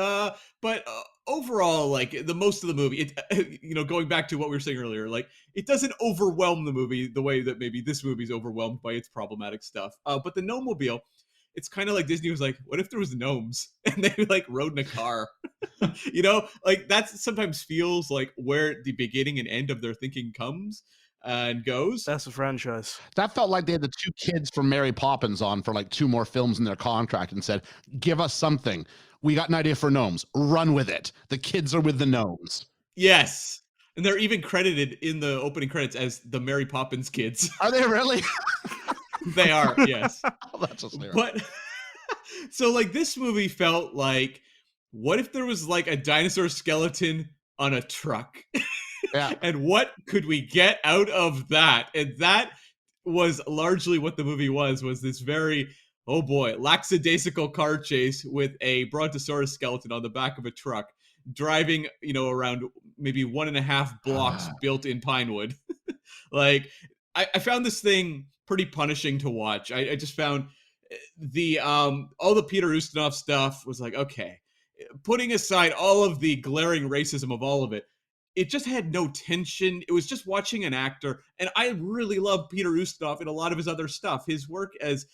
But overall, like the most of the movie, it going back to what we were saying earlier, like it doesn't overwhelm the movie the way that maybe this movie's overwhelmed by its problematic stuff. But the Gnome-mobile, it's kind of like Disney was like, what if there was gnomes and they like rode in a car? Like that sometimes feels like where the beginning and end of their thinking comes and goes.
That's a franchise.
That felt like they had the 2 kids from Mary Poppins on for like 2 more films in their contract and said, give us something. We got an idea for gnomes. Run with it. The kids are with the gnomes.
Yes. And they're even credited in the opening credits as the Mary Poppins kids.
Are they really?
They are, yes.
Oh, that's hysterical.
But so like this movie felt like, what if there was like a dinosaur skeleton on a truck?
Yeah.
And what could we get out of that? And that was largely what the movie was this very, oh boy, lackadaisical car chase with a Brontosaurus skeleton on the back of a truck driving, around maybe 1.5 blocks built in Pinewood. Like, I found this thing pretty punishing to watch. I just found the all the Peter Ustinov stuff was like, okay, putting aside all of the glaring racism of all of it, it just had no tension. It was just watching an actor. And I really love Peter Ustinov in a lot of his other stuff. His work as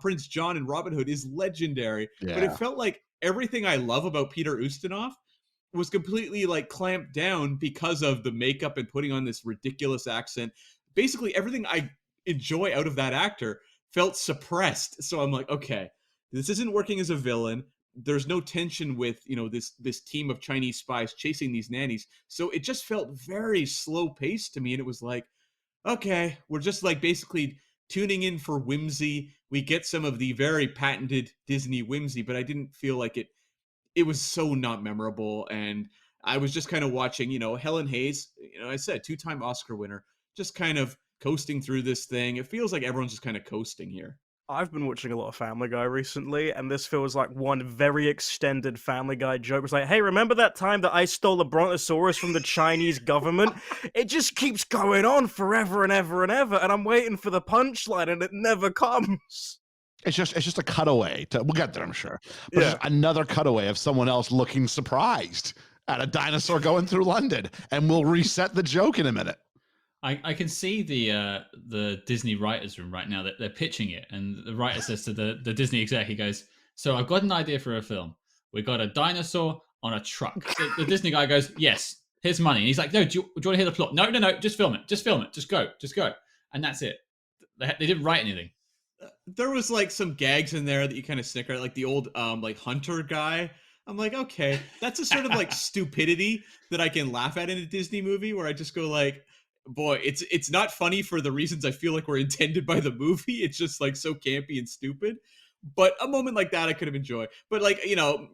Prince John in Robin Hood is legendary.
Yeah.
But it felt like everything I love about Peter Ustinov was completely like clamped down because of the makeup and putting on this ridiculous accent. Basically, everything I enjoy out of that actor felt suppressed. So I'm like, okay, this isn't working as a villain. There's no tension with, this team of Chinese spies chasing these nannies. So it just felt very slow paced to me. And it was like, okay, we're just like basically tuning in for whimsy. We get some of the very patented Disney whimsy, but I didn't feel like it was so not memorable. And I was just kind of watching, Helen Hayes, I said 2-time Oscar winner, just kind of coasting through this thing. It feels like everyone's just kind of coasting here.
I've been watching a lot of Family Guy recently, and this feels like one very extended Family Guy joke. It's like, hey, remember that time that I stole a Brontosaurus from the Chinese government? It just keeps going on forever and ever and ever, and I'm waiting for the punchline, and it never comes.
It's just a cutaway. We'll get there, I'm sure. But
Yeah.
just another cutaway of someone else looking surprised at a dinosaur going through London, and we'll reset the joke in a minute.
I can see the Disney writers' room right now that they're pitching it, and the writer says to the Disney exec, he goes, "So I've got an idea for a film. We got a dinosaur on a truck." The Disney guy goes, "Yes, here's money." And he's like, "No, do you want to hear the plot?" No, just film it. Just film it. Just go. And that's it. They didn't write anything.
There was like some gags in there that you kind of snicker at, like the old like hunter guy. I'm like, okay, that's a sort of like stupidity that I can laugh at in a Disney movie, where I just go like, boy, it's not funny for the reasons I feel like were intended by the movie. It's just like so campy and stupid. But a moment like that I could have enjoyed. But like,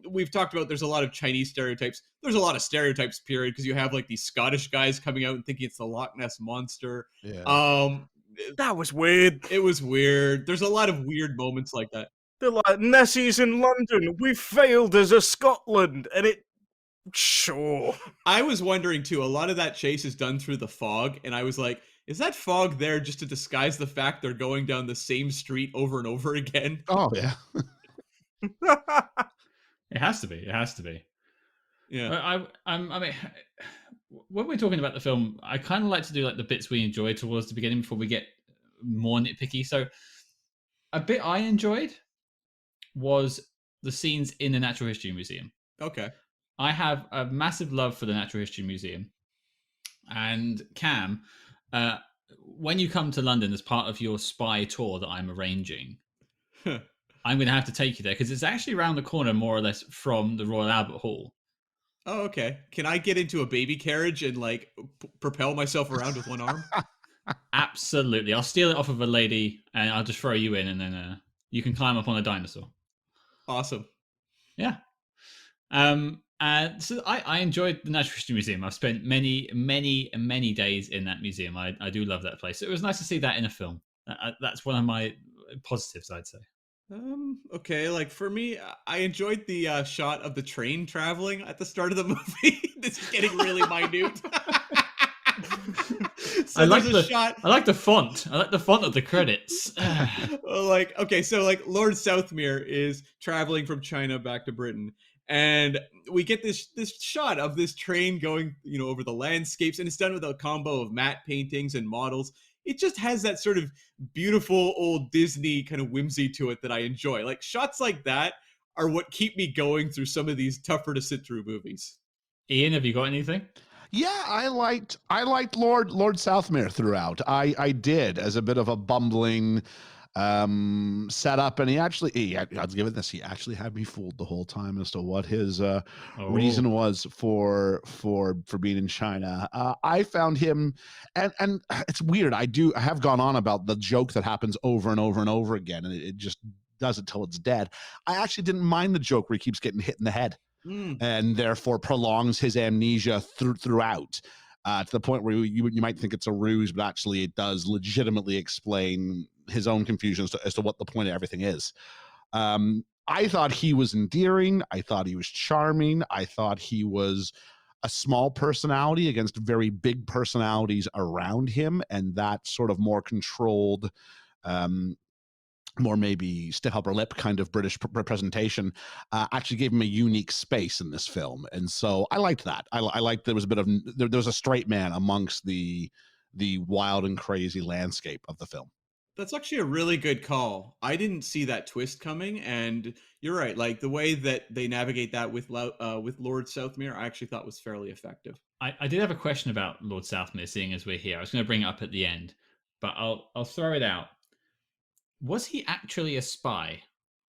we've talked about there's a lot of Chinese stereotypes. There's a lot of stereotypes, period, because you have like these Scottish guys coming out and thinking it's the Loch Ness Monster.
Yeah.
That was weird.
It was weird. There's a lot of weird moments like that.
They're like, Nessie's in London. We failed as a Scotland. And sure.
I was wondering too, a lot of that chase is done through the fog, and I was like, is that fog there just to disguise the fact they're going down the same street over and over again?
Oh, yeah.
It has to be.
Yeah.
I mean, when we're talking about the film, I kind of like to do like the bits we enjoy towards the beginning before we get more nitpicky. So a bit I enjoyed was the scenes in the Natural History Museum.
Okay.
I have a massive love for the Natural History Museum. And Cam, when you come to London as part of your spy tour that I'm arranging, I'm going to have to take you there because it's actually around the corner, more or less, from the Royal Albert Hall.
Oh, okay. Can I get into a baby carriage and like propel myself around with one arm?
Absolutely. I'll steal it off of a lady and I'll just throw you in, and then you can climb up on a dinosaur.
Awesome.
Yeah. So I enjoyed the Natural History Museum. I've spent many days in that museum. I do love that place. It was nice to see that in a film. That's one of my positives, I'd say.
Okay, like for me, I enjoyed the shot of the train traveling at the start of the movie. This is getting really minute. So
I like the
shot.
I like the font. I like the font of the credits.
Like, okay, so like Lord Southmere is traveling from China back to Britain, and we get this shot of this train going, over the landscapes, and it's done with a combo of matte paintings and models. It just has that sort of beautiful old Disney kind of whimsy to it that I enjoy. Like shots like that are what keep me going through some of these tougher to sit through movies.
Ian, have you got anything?
Yeah, I liked Lord Southmere throughout. I did, as a bit of a bumbling setup, and I'll give it this, he actually had me fooled the whole time as to what his reason was for being in China. I found him, and it's weird, I have gone on about the joke that happens over and over and over again, and it just does it till it's dead. I actually didn't mind the joke where he keeps getting hit in the head and therefore prolongs his amnesia throughout. To the point where you might think it's a ruse, but actually it does legitimately explain his own confusion as to what the point of everything is. I thought he was endearing. I thought he was charming. I thought he was a small personality against very big personalities around him, and that sort of more controlled, more maybe stiff upper lip kind of British representation actually gave him a unique space in this film. And so I liked that. I liked there was a bit of, there was a straight man amongst the wild and crazy landscape of the film.
That's actually a really good call. I didn't see that twist coming, and you're right. Like the way that they navigate that with Lord Southmere, I actually thought was fairly effective.
I did have a question about Lord Southmere, seeing as we're here. I was going to bring it up at the end, but I'll throw it out. Was he actually a spy?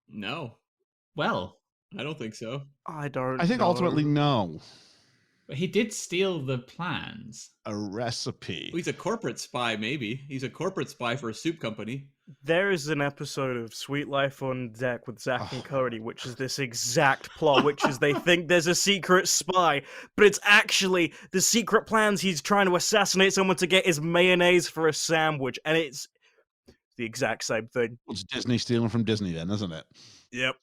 No.
Well,
I don't think so.
I don't
I think
know.
ultimately no.
But he did steal the plans.
A recipe.
Well, he's a corporate spy, maybe. He's a corporate spy for a soup company.
There is an episode of Sweet Life on Deck with Zach and Cody, which is this exact plot, which is they think there's a secret spy, but it's actually the secret plans he's trying to assassinate someone to get is mayonnaise for a sandwich, and it's the exact same thing.
It's Disney stealing from Disney then, isn't it?
Yep.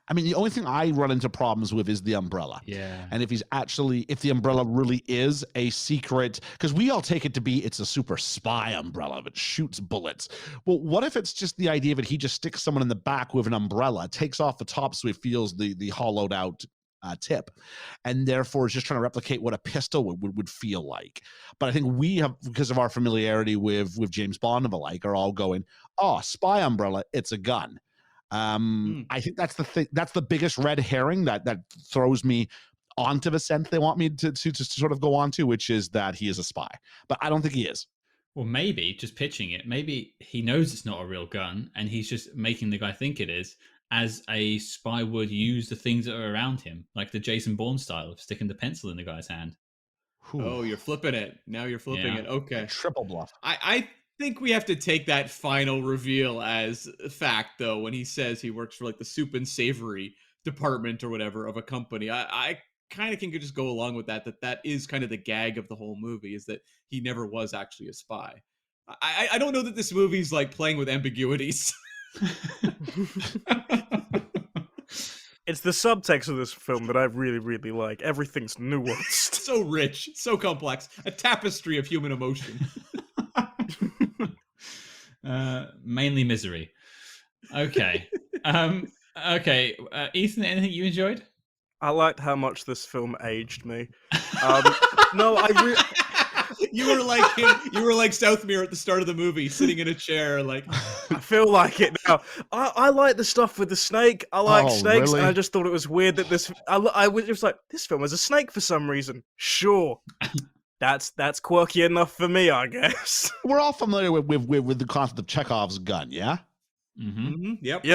I mean, the only thing I run into problems with is the umbrella.
Yeah.
And if the umbrella really is a secret, because we all take it to be it's a super spy umbrella that shoots bullets. Well, what if it's just the idea that he just sticks someone in the back with an umbrella, takes off the top so he feels the hollowed out tip, and therefore is just trying to replicate what a pistol would feel like. But I think we have, because of our familiarity with James Bond and the like, are all going, oh, spy umbrella, it's a gun. I think that's the thing. That's the biggest red herring that throws me onto the scent they want me to sort of go on to, which is that he is a spy. But I don't think he is.
Well, maybe, just pitching it, maybe he knows it's not a real gun and he's just making the guy think it is, as a spy would use the things that are around him, like the Jason Bourne style of sticking the pencil in the guy's hand.
Oh, you're flipping it. Now you're flipping it. Okay.
Triple bluff.
I think we have to take that final reveal as fact, though, when he says he works for like the soup and savory department or whatever of a company. I kind of can just go along with that is kind of the gag of the whole movie, is that he never was actually a spy. I don't know that this movie's like playing with ambiguities.
It's the subtext of this film that I really, really like. Everything's nuanced.
So rich, so complex, a tapestry of human emotion.
Mainly misery. Okay. Okay. Ethan, anything you enjoyed?
I liked how much this film aged me. No,
You were like him. You were like Southmere at the start of the movie, sitting in a chair, like.
I feel like it now. I like the stuff with the snake. I like snakes,
really?
and I just thought it was weird that this. I was just like, this film has a snake for some reason. Sure, that's quirky enough for me, I guess.
We're all familiar with the concept of Chekhov's gun, yeah?
Mm-hmm.
Yep.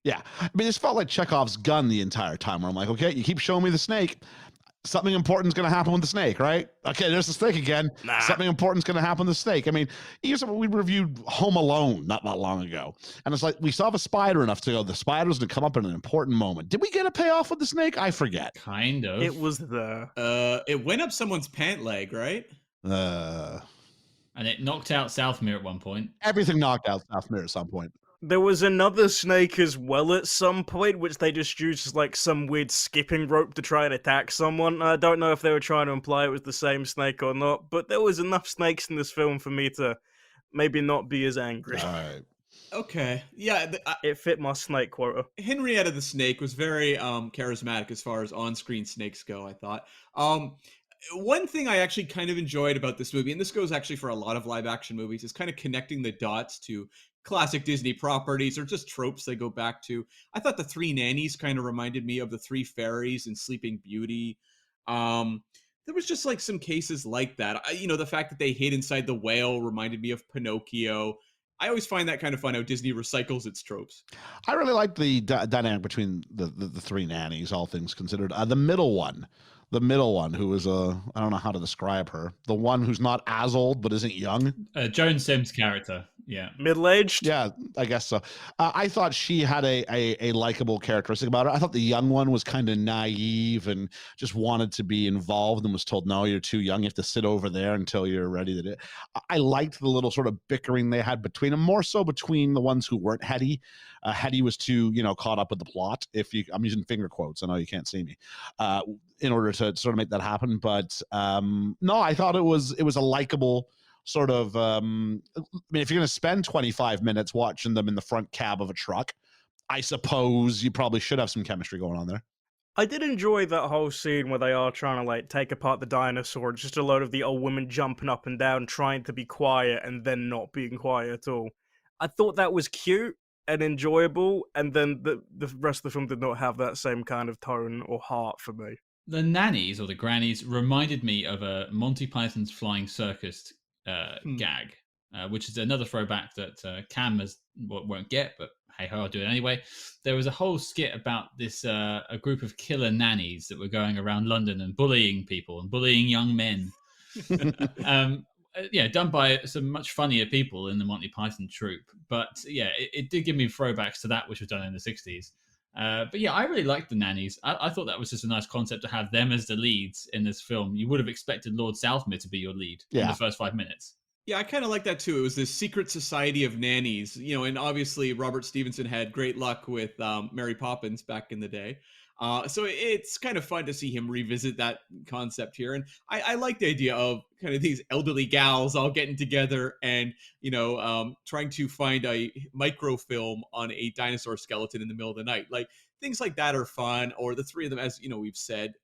Yeah. I mean, this felt like Chekhov's gun the entire time, where I'm like, okay, you keep showing me the snake. Something important's going to happen with the snake, right? Okay, there's the snake again.
Nah.
Something important's going to happen with the snake. I mean, we reviewed Home Alone not that long ago. And it's like, we saw the spider enough to go, the spider's going to come up in an important moment. Did we get a payoff with the snake? I forget.
Kind of.
It was there.
It went up someone's pant leg, right?
And it knocked out Southmere at one point.
Everything knocked out Southmere at some point.
There was another snake as well at some point, which they just used as like some weird skipping rope to try and attack someone. I don't know if they were trying to imply it was the same snake or not, but there was enough snakes in this film for me to maybe not be as angry.
All right.
Okay. Yeah.
It fit my snake quota.
Henrietta the Snake was very charismatic as far as on-screen snakes go, I thought. One thing I actually kind of enjoyed about this movie, and this goes actually for a lot of live-action movies, is kind of connecting the dots to classic Disney properties or just tropes they go back to. I thought the three nannies kind of reminded me of the three fairies in Sleeping Beauty. There was just like some cases like that. The fact that they hid inside the whale reminded me of Pinocchio. I always find that kind of fun how Disney recycles its tropes.
I really liked the dynamic between the three nannies, all things considered. The middle one, who was I don't know how to describe her. The one who's not as old but isn't young.
Joan Sims' character. Yeah.
Middle-aged?
Yeah, I guess so. I thought she had a likable characteristic about her. I thought the young one was kind of naive and just wanted to be involved and was told, no, you're too young. You have to sit over there until you're ready to do it. I liked the little sort of bickering they had between them, more so between the ones who weren't Hetty. Hetty was too, caught up with the plot. I'm using finger quotes. I know you can't see me. In order to sort of make that happen. But no, I thought it was a likable sort of if you're going to spend 25 minutes watching them in the front cab of a truck, I suppose you probably should have some chemistry going on there.
I did enjoy that whole scene where they are trying to like take apart the dinosaur, just a load of the old women jumping up and down trying to be quiet and then not being quiet at all. I thought that was cute and enjoyable, and then the rest of the film did not have that same kind of tone or heart for me.
The nannies or the grannies reminded me of a Monty Python's Flying Circus gag, which is another throwback that Cam won't get, but hey ho, I'll do it anyway. There was a whole skit about this a group of killer nannies that were going around London and bullying people and bullying young men. yeah, done by some much funnier people in the Monty Python troupe. But yeah, it did give me throwbacks to that, which was done in the 60s. But yeah, I really liked the nannies. I thought that was just a nice concept to have them as the leads in this film. You would have expected Lord Southmere to be your lead in the first 5 minutes.
Yeah, I kind of like that too. It was this secret society of nannies, and obviously Robert Stevenson had great luck with Mary Poppins back in the day. So it's kind of fun to see him revisit that concept here. And I like the idea of kind of these elderly gals all getting together and, trying to find a microfilm on a dinosaur skeleton in the middle of the night. Like things like that are fun. Or the three of them, as, we've said,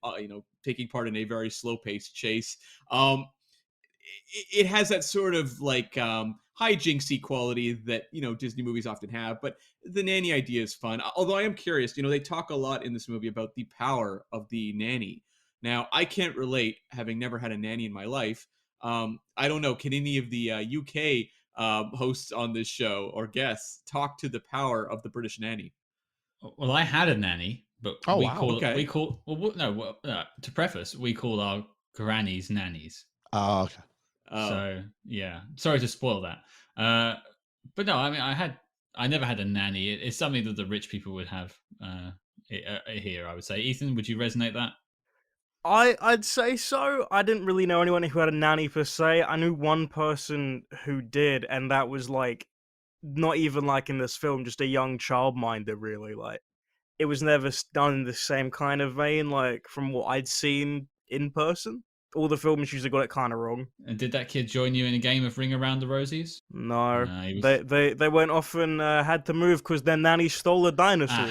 taking part in a very slow paced chase. It has that sort of like hijinksy quality that Disney movies often have, but the nanny idea is fun. Although I am curious, they talk a lot in this movie about the power of the nanny. Now I can't relate, having never had a nanny in my life. I don't know, can any of the UK hosts on this show or guests talk to the power of the British nanny?
Well, I had a nanny, but
Oh,
we
wow.
call
Okay.
we call well no to preface, we call our grannies nannies.
Oh, okay.
So yeah, sorry to spoil that. But no, I mean, I never had a nanny. It's something that the rich people would have here. I would say. Ethan, would you resonate that?
I'd say so. I didn't really know anyone who had a nanny per se. I knew one person who did, and that was like not even like in this film, just a young childminder. Really, like it was never done in the same kind of vein, like from what I'd seen in person. All the films usually got it kind of wrong.
And did that kid join you in a game of Ring Around the Rosies?
No,
He was-
they went off and had to move because their nanny stole a dinosaur.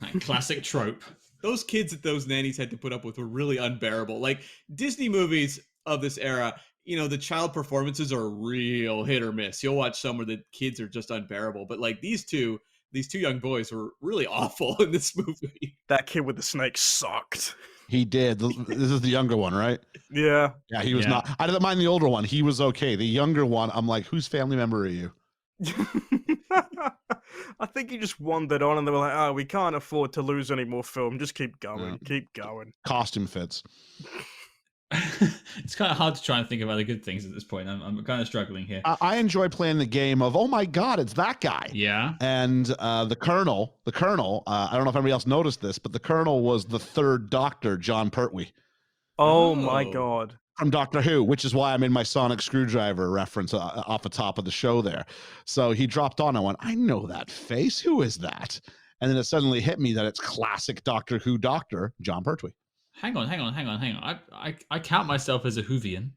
That classic trope.
Those kids that those nannies had to put up with were really unbearable. Like Disney movies of this era, the child performances are real hit or miss. You'll watch some where the kids are just unbearable, but like these two young boys were really awful in this movie.
That kid with the snake sucked.
He did. This is the younger one, right?
Yeah.
Yeah, he was not. I didn't mind the older one. He was okay. The younger one, I'm like, whose family member are you?
I think he just wandered on and they were like, oh, we can't afford to lose any more film. Just keep going. Keep going.
Costume fits.
It's kind of hard to try and think about the good things at this point. I'm kind of struggling here.
I enjoy playing the game of, oh my God, it's that guy.
Yeah.
And the Colonel, I don't know if anybody else noticed this, but the Colonel was the third Doctor, John Pertwee.
Oh my God.
From Doctor Who, which is why I made my sonic screwdriver reference off the top of the show there. So he dropped on. I went, I know that face. Who is that? And then it suddenly hit me that it's classic Doctor Who Doctor, John Pertwee.
Hang on. I count myself as a Whovian.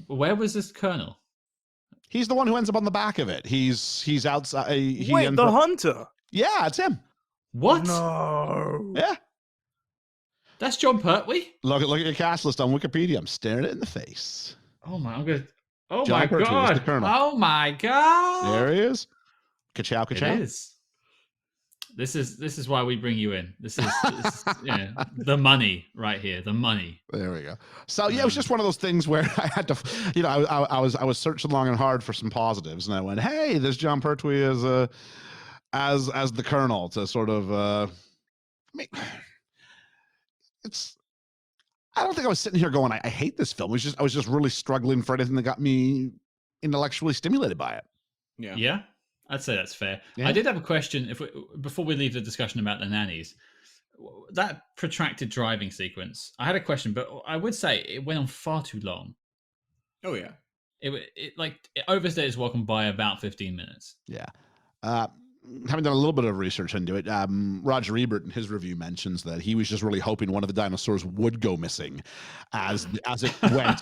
Where was this Colonel?
He's the one who ends up on the back of it. He's outside.
Wait, the hunter?
Yeah, it's him.
What?
No.
Yeah.
That's John Pertwee?
Look at your cast list on Wikipedia. I'm staring it in the face.
Oh my, I'm gonna. Oh
John
my
Pertwee is the
God!
Colonel.
Oh my God!
There he is. Ka-chow, ka-chow.
It is. This is why we bring you in. This is the money right here. The money.
There we go. So yeah, it was just one of those things where I had to, I was searching long and hard for some positives, and I went, hey, there's John Pertwee as the Colonel to sort of. I mean, I don't think I was sitting here going, I hate this film. I was just really struggling for anything that got me intellectually stimulated by it.
Yeah. I'd say that's fair.
Yeah.
I did have a question before we leave the discussion about the nannies. That protracted driving sequence, I had a question, but I would say it went on far too long.
Oh yeah.
It overstayed its welcome by about 15 minutes.
Yeah. Having done a little bit of research into it, Roger Ebert in his review mentions that he was just really hoping one of the dinosaurs would go missing as it went.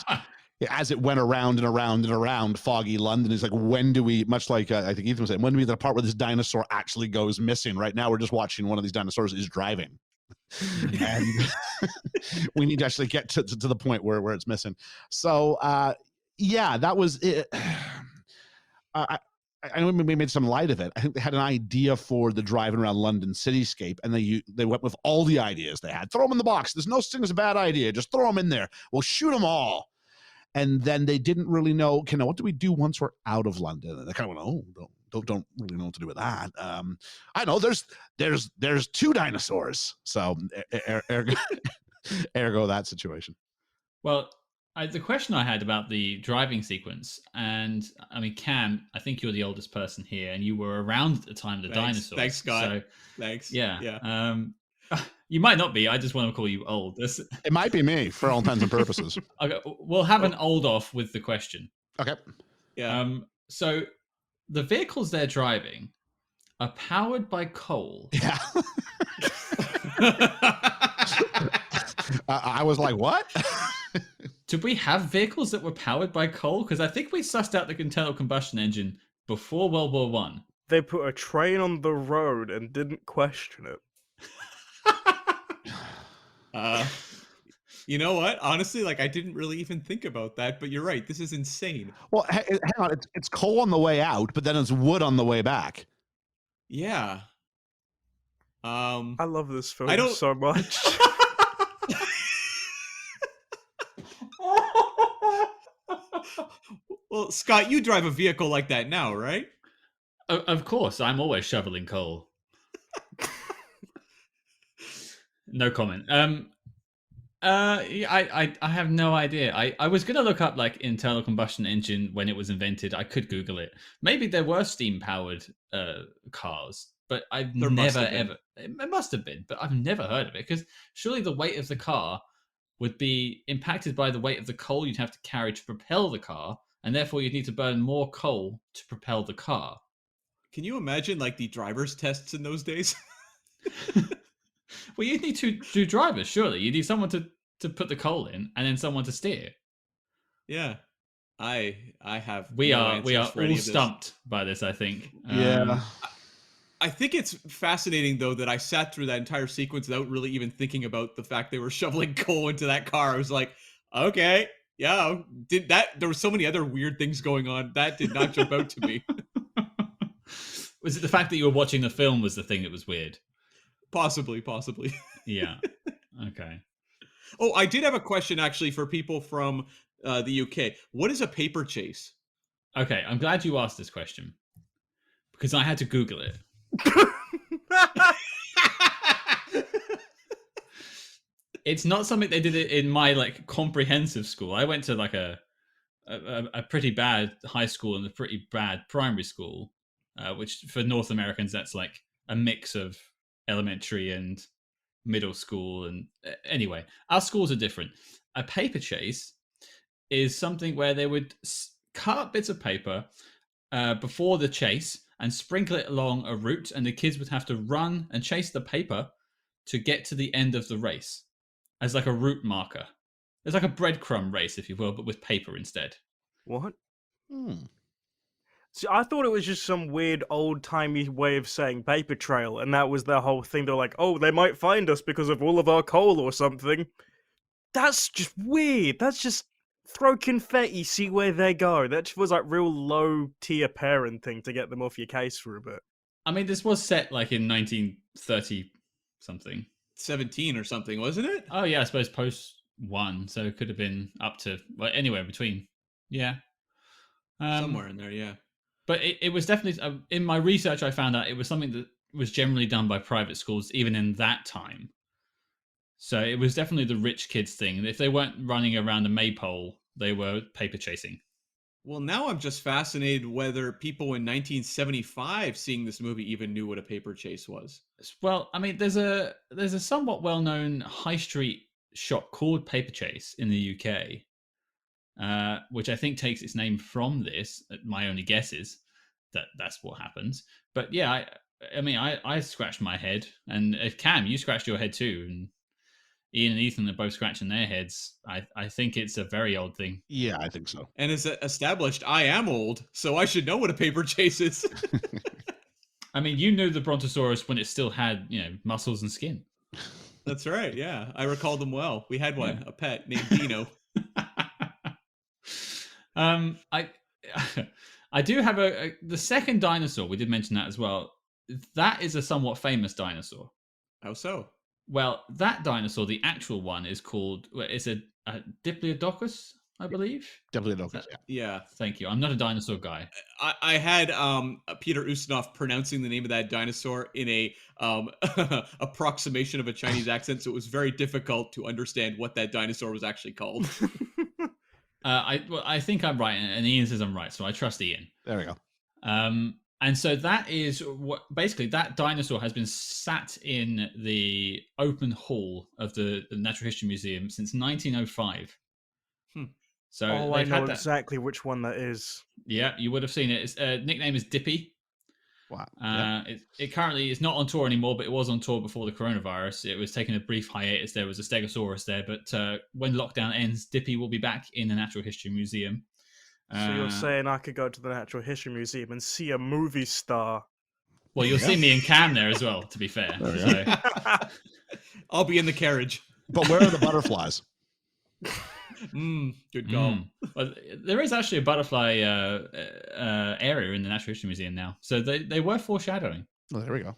As it went around and around and around foggy London. He's like, when do we, much like I think Ethan was saying, when do we get the part where this dinosaur actually goes missing? Right now we're just watching one of these dinosaurs is driving. And we need to actually get to the point where it's missing. So yeah, that was it. I know we made some light of it. I think they had an idea for the driving around London cityscape, and they went with all the ideas they had. Throw them in the box. There's no such thing as a bad idea. Just throw them in there. We'll shoot them all. And then they didn't really know, okay, now what do we do once we're out of London? And they kind of went, don't really know what to do with that. I know there's two dinosaurs. So ergo that situation.
Well, The question I had about the driving sequence, and I mean, Cam, I think you're the oldest person here, and you were around at the time of the dinosaurs.
Thanks, Scott.
So,
Thanks.
yeah. You might not be. I just want to call you old.
It might be me for all intents and purposes.
Okay, we'll have an old off with the question.
Okay.
Yeah.
So the vehicles they're driving are powered by coal.
Yeah. I was like, what?
Did we have vehicles that were powered by coal? Because I think we sussed out the internal combustion engine before World War One.
They put a train on the road and didn't question it.
You know what? Honestly, like I didn't really even think about that, but you're right. This is insane.
Well, hang on. It's coal on the way out, but then it's wood on the way back.
Yeah.
I love this film so much.
Well, Scott, you drive a vehicle like that now, right?
Of course, I'm always shoveling coal. No comment. I have no idea. I was gonna look up like internal combustion engine when it was invented. I could Google it. Maybe there were steam powered cars, but I've never ever. It must have been, but I've never heard of it because surely the weight of the car would be impacted by the weight of the coal you'd have to carry to propel the car, and therefore you'd need to burn more coal to propel the car.
Can you imagine like the driver's tests in those days?
Well, you need two drivers, surely. You need someone to put the coal in and then someone to steer.
Yeah. I have
We
no
are
answers for any
all
of this.
stumped by this, I think.
Yeah.
I think it's fascinating though that I sat through that entire sequence without really even thinking about the fact they were shoveling coal into that car. I was like, okay, yeah, there were so many other weird things going on. That did not jump out to me.
Was it the fact that you were watching the film was the thing that was weird?
Possibly.
Yeah. Okay.
Oh, I did have a question actually for people from the UK. What is a paper chase?
Okay, I'm glad you asked this question because I had to Google it. It's not something they did in my like comprehensive school. I went to like a pretty bad high school and a pretty bad primary school, which for North Americans that's like a mix of elementary and middle school. And anyway, our schools are different. A paper chase is something where they would cut up bits of paper before the chase and sprinkle it along a route, and the kids would have to run and chase the paper to get to the end of the race as like a route marker. It's like a breadcrumb race, if you will, but with paper instead.
What? See, I thought it was just some weird old-timey way of saying paper trail, and that was their whole thing. They're like, oh, they might find us because of all of our coal or something. That's just weird. That's just throw confetti, see where they go. That was like real low-tier parent thing to get them off your case for a bit.
I mean, this was set like in 1930-something.
17 or something, wasn't it?
Oh, yeah, I suppose post-1, so it could have been up to, well, anywhere between. Yeah.
Somewhere in there, yeah.
But it was definitely, in my research, I found out it was something that was generally done by private schools, even in that time. So it was definitely the rich kids thing. If they weren't running around a maypole, they were paper chasing.
Well, now I'm just fascinated whether people in 1975 seeing this movie even knew what a paper chase was.
Well, I mean, there's a somewhat well-known high street shop called Paper Chase in the UK, which I think takes its name from this. My only guess is that that's what happens. But yeah, I scratched my head, and if Cam, you scratched your head too, and Ian and Ethan are both scratching their heads. I think it's a very old thing.
Yeah, I think so.
And as established, I am old, so I should know what a paper chase is.
I mean, you knew the Brontosaurus when it still had, muscles and skin.
That's right, yeah. I recall them well. We had one, a pet named Dino.
I do have the second dinosaur. We did mention that as well. That is a somewhat famous dinosaur.
How so?
Well, that dinosaur, the actual one, is called. It's a Diplodocus, I believe.
Diplodocus,
yeah.
Thank you. I'm not a dinosaur guy.
I had Peter Ustinov pronouncing the name of that dinosaur in a approximation of a Chinese accent, so it was very difficult to understand what that dinosaur was actually called.
I think I'm right, and Ian says I'm right, so I trust Ian.
There we go.
And so that is what basically that dinosaur has been sat in the open hall of the Natural History Museum since 1905.
Hmm.
So
Oh, I
they've
know
had that.
exactly which one that is.
Yeah, you would have seen it. Its nickname is Dippy.
Wow. Yep.
It currently is not on tour anymore, but it was on tour before the coronavirus. It was taking a brief hiatus. There was a Stegosaurus there, but when lockdown ends, Dippy will be back in the Natural History Museum.
So you're saying I could go to the Natural History Museum and see a movie star?
Well, you'll see me and Cam there as well, to be fair.
There we
So,
I'll be in the carriage.
But where are the butterflies?
Good call.
Well, there is actually a butterfly area in the Natural History Museum now. So they were foreshadowing.
Oh, there we go.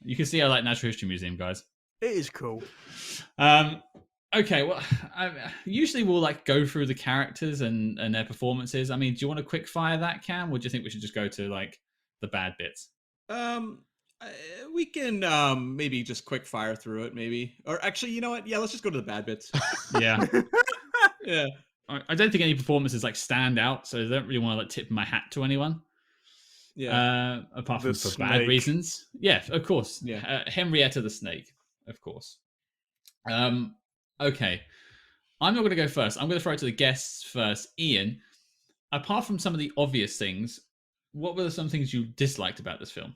You can see I like Natural History Museum, guys.
It is cool.
Okay, well, usually we'll like go through the characters and their performances. I mean, do you want to quick fire that, Cam, or do you think we should just go to like the bad bits?
We can maybe just quick fire through it, maybe. Or actually, you know what? Yeah, let's just go to the bad bits.
Yeah.
Yeah.
I don't think any performances like stand out, so I don't really want to like tip my hat to anyone.
Yeah.
Apart
The
from for bad
snake.
reasons. Yeah, of course.
Yeah.
Henrietta the snake, of course. Okay. I'm not going to go first. I'm going to throw it to the guests first. Ian, apart from some of the obvious things, what were some things you disliked about this film?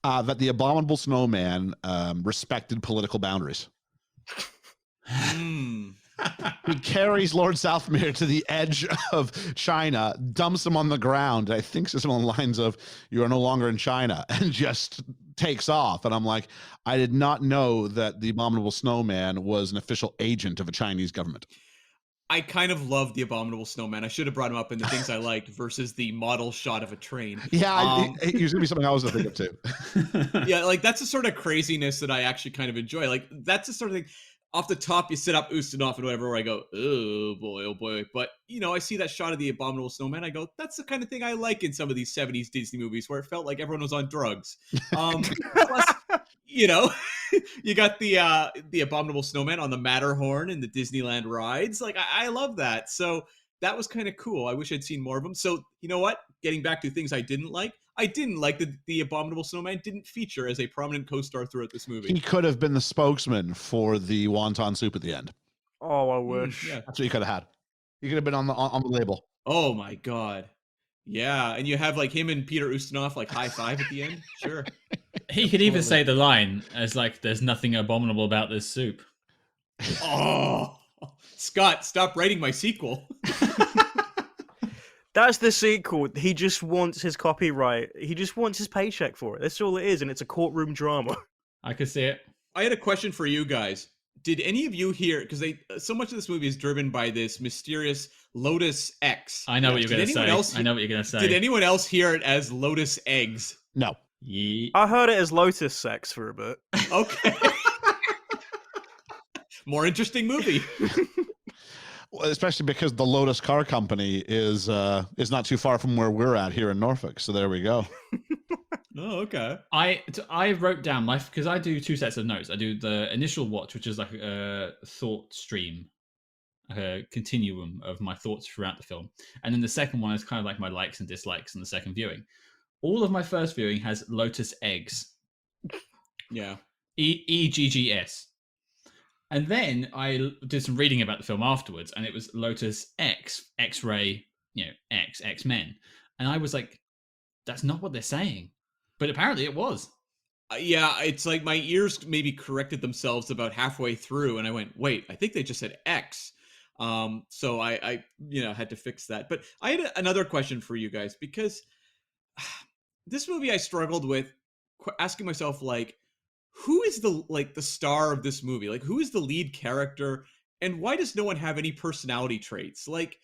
That the abominable snowman respected political boundaries. He carries Lord Southmere to the edge of China, dumps him on the ground. I think it's along the lines of, "You are no longer in China," and just takes off. And I'm like, I did not know that the abominable snowman was an official agent of a Chinese government.
I kind of love the abominable snowman. I should have brought him up in the things I liked versus the model shot of a train.
Yeah, it was gonna be something I was gonna think of too.
Yeah, like that's the sort of craziness that I actually kind of enjoy. Like that's the sort of thing. Off the top, you set up Ustinov and whatever, where I go, oh boy. But, you know, I see that shot of the abominable snowman. I go, that's the kind of thing I like in some of these 70s Disney movies where it felt like everyone was on drugs. Plus, you know, you got the abominable snowman on the Matterhorn and the Disneyland rides. Like, I love that. So that was kind of cool. I wish I'd seen more of them. So, you know what? Getting back to things I didn't like that the abominable snowman didn't feature as a prominent co-star throughout this movie.
He could have been the spokesman for the wonton soup at the end.
Oh, I wish.
Yeah.
That's what you could have had. You could have been on the label.
Oh my god. Yeah, and you have like him and Peter Ustinov like high five at the end. Sure.
He could even say the line as like, "There's nothing abominable about this soup."
Oh, Scott, stop writing my sequel.
That's the sequel. He just wants his copyright. He just wants his paycheck for it. That's all it is, and it's a courtroom drama.
I could see it.
I had a question for you guys. Did any of you hear, because so much of this movie is driven by this mysterious Lotus X.
I know what you're going to say. I know what you're going to say.
Did anyone else hear it as Lotus Eggs?
No.
I heard it as Lotus Sex for a bit.
Okay. More interesting movie.
Well, especially because the Lotus Car Company is not too far from where we're at here in Norfolk. So there we go.
Oh, okay.
I wrote down because I do two sets of notes. I do the initial watch, which is like a thought stream, a continuum of my thoughts throughout the film, and then the second one is kind of like my likes and dislikes in the second viewing. All of my first viewing has Lotus Eggs.
Yeah.
EGGS. And then I did some reading about the film afterwards, and it was Lotus X, X-Ray, X-Men. And I was like, that's not what they're saying. But apparently it was.
Yeah, it's like my ears maybe corrected themselves about halfway through, and I went, wait, I think they just said X. So I had to fix that. But I had another question for you guys, because this movie I struggled with asking myself, like, who is the star of this movie? Like, who is the lead character, and why does no one have any personality traits? Like,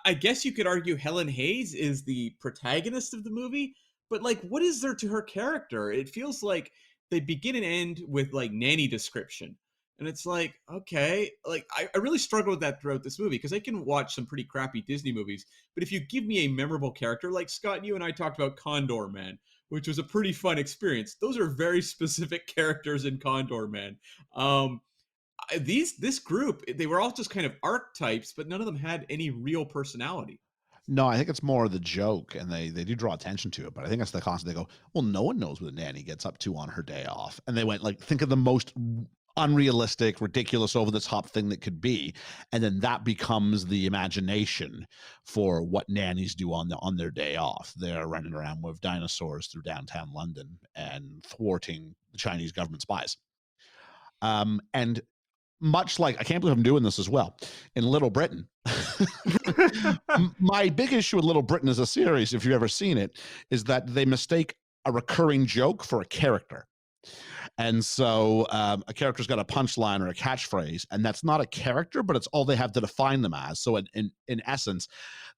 I guess you could argue Helen Hayes is the protagonist of the movie, but like, what is there to her character? It feels like they begin and end with like nanny description. And it's like, okay, like I really struggle with that throughout this movie, because I can watch some pretty crappy Disney movies, but if you give me a memorable character, like Scott, you and I talked about Condor Man, which was a pretty fun experience. Those are very specific characters in Condor Man. this group, they were all just kind of archetypes, but none of them had any real personality.
No, I think it's more the joke, and they do draw attention to it. But I think it's the concept. They go, well, no one knows what a nanny gets up to on her day off, and they went like, think of the most unrealistic, ridiculous, over the top thing that could be, and then that becomes the imagination for what nannies do on their day off. They're running around with dinosaurs through downtown London and thwarting the Chinese government spies. And much like, I can't believe I'm doing this as well, in Little Britain. My big issue with Little Britain as a series, if you've ever seen it, is that they mistake a recurring joke for a character. And so a character's got a punchline or a catchphrase, and that's not a character, but it's all they have to define them as. So in essence,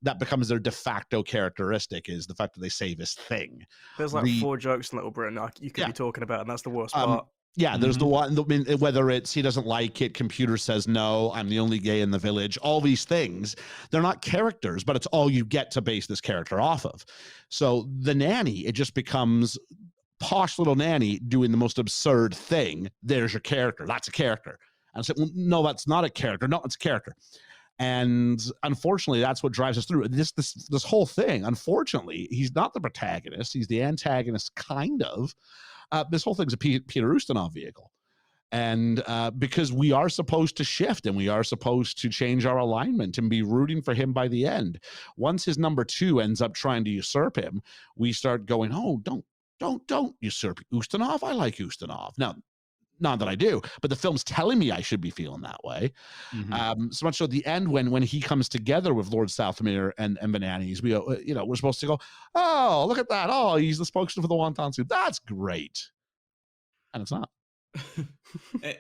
that becomes their de facto characteristic, is the fact that they say this thing.
There's like 4 jokes in Little Britain you could be talking about, and that's the worst part.
Yeah, there's the one, whether it's he doesn't like it, computer says no, I'm the only gay in the village, all these things, they're not characters, but it's all you get to base this character off of. So the nanny, it just becomes posh little nanny doing the most absurd thing. There's your character. That's a character. And I said, well, no, that's not a character. No, it's a character. And unfortunately, that's what drives us through this whole thing. Unfortunately, he's not the protagonist. He's the antagonist, kind of. This whole thing's a Peter Ustinov vehicle. And because we are supposed to shift and we are supposed to change our alignment and be rooting for him by the end. Once his number 2 ends up trying to usurp him, we start going, oh, don't usurp Ustinov. I like Ustinov. Now, not that I do, but the film's telling me I should be feeling that way. So much so at the end, when he comes together with Lord Southmere and Bananis, we're supposed to go, oh, look at that. Oh, he's the spokesman for the wonton soup. That's great. And it's not.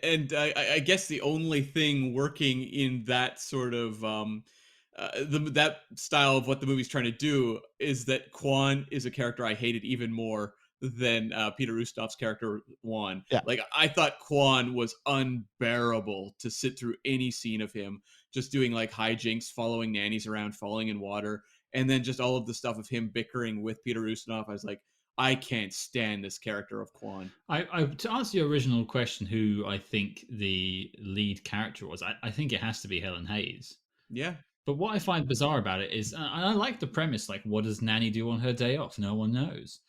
And I guess the only thing working in that sort of that style of what the movie's trying to do is that Quan is a character I hated even more than Peter Ustinov's character Juan.
Yeah.
Like, I thought Quan was unbearable to sit through any scene of him just doing like hijinks, following nannies around, falling in water, and then just all of the stuff of him bickering with Peter Ustinov. I was like, I can't stand this character of Quan.
To answer your original question, who I think the lead character was, I think it has to be Helen Hayes.
Yeah.
But what I find bizarre about it is, and I like the premise, like, what does Nanny do on her day off? No one knows.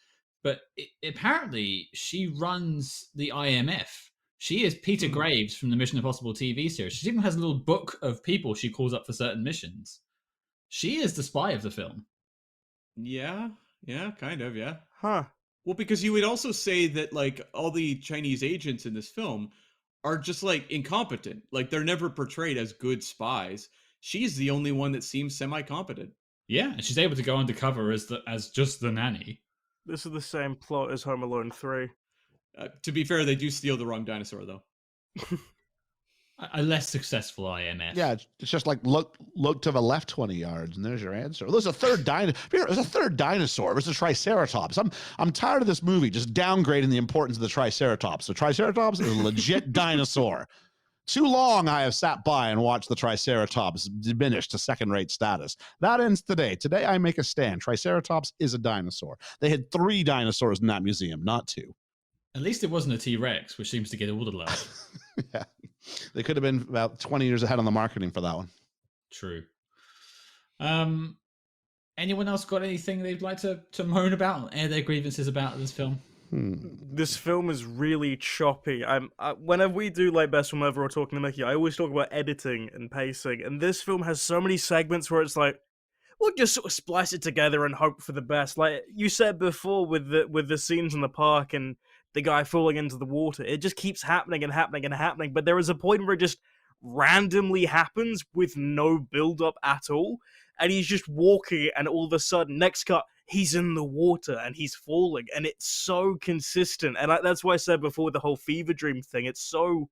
But apparently, she runs the IMF. She is Peter Graves from the Mission Impossible TV series. She even has a little book of people she calls up for certain missions. She is the spy of the film.
Yeah, kind of, yeah.
Huh.
Well, because you would also say that, like, all the Chinese agents in this film are just, like, incompetent. Like, they're never portrayed as good spies. She's the only one that seems semi-competent.
Yeah, and she's able to go undercover as just the nanny.
This is the same plot as Home Alone 3.
To be fair, they do steal the wrong dinosaur, though.
A less successful IMF.
Yeah, it's just like look to the left 20 yards, and there's your answer. There's a third dinosaur. It's a Triceratops. I'm tired of this movie just downgrading the importance of the Triceratops. The Triceratops is a legit dinosaur. Too long I have sat by and watched the Triceratops diminish to second-rate status. That ends today. Today I make a stand. Triceratops is a dinosaur. They had 3 dinosaurs in that museum, not 2.
At least it wasn't a T-Rex, which seems to get all the love.
Yeah. They could have been about 20 years ahead on the marketing for that one.
True. Anyone else got anything they'd like to moan about, air their grievances about this film?
This film is really choppy. Whenever we do like Best Film Ever or Talking to Mickey, I always talk about editing and pacing, and this film has so many segments where it's like, we'll just sort of splice it together and hope for the best. Like you said before with the scenes in the park and the guy falling into the water, it just keeps happening and happening and happening, but there is a point where it just randomly happens with no build-up at all, and he's just walking, and all of a sudden, next cut, he's in the water and he's falling, and it's so consistent. And that's why I said before with the whole fever dream thing, it's so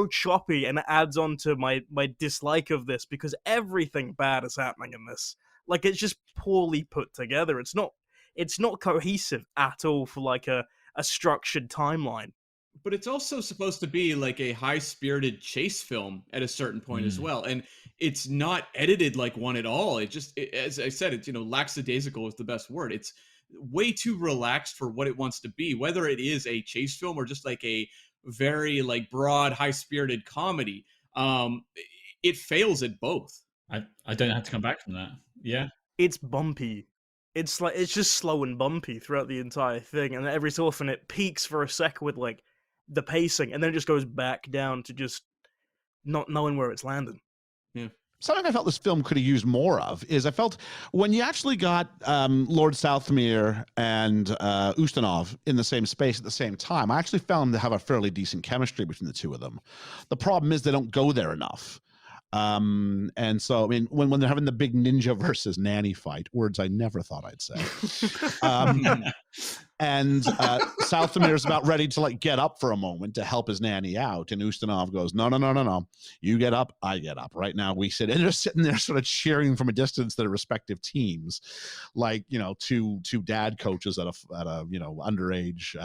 choppy, and it adds on to my dislike of this, because everything bad is happening in this. Like, it's just poorly put together. It's not cohesive at all for like a structured timeline.
But it's also supposed to be like a high-spirited chase film at a certain point as well, and it's not edited like one at all. As I said, it's, lackadaisical is the best word. It's way too relaxed for what it wants to be, whether it is a chase film or just like a very like broad, high-spirited comedy. It fails at both.
I don't have to come back from that. Yeah.
It's bumpy. It's like it's just slow and bumpy throughout the entire thing, and every so often it peaks for a sec with like the pacing, and then it just goes back down to just not knowing where it's landing.
Yeah.
Something I felt this film could have used more of is I felt when you actually got Lord Southmere and Ustinov in the same space at the same time, I actually found them to have a fairly decent chemistry between the two of them. The problem is they don't go there enough. And so, I mean, when they're having the big ninja versus nanny fight, words I never thought I'd say. And Southmere is about ready to like get up for a moment to help his nanny out, and Ustinov goes, no, you get up, I get up. Right now we sit, and they're sitting there sort of cheering from a distance their respective teams, like, you know, two dad coaches at a you know, underage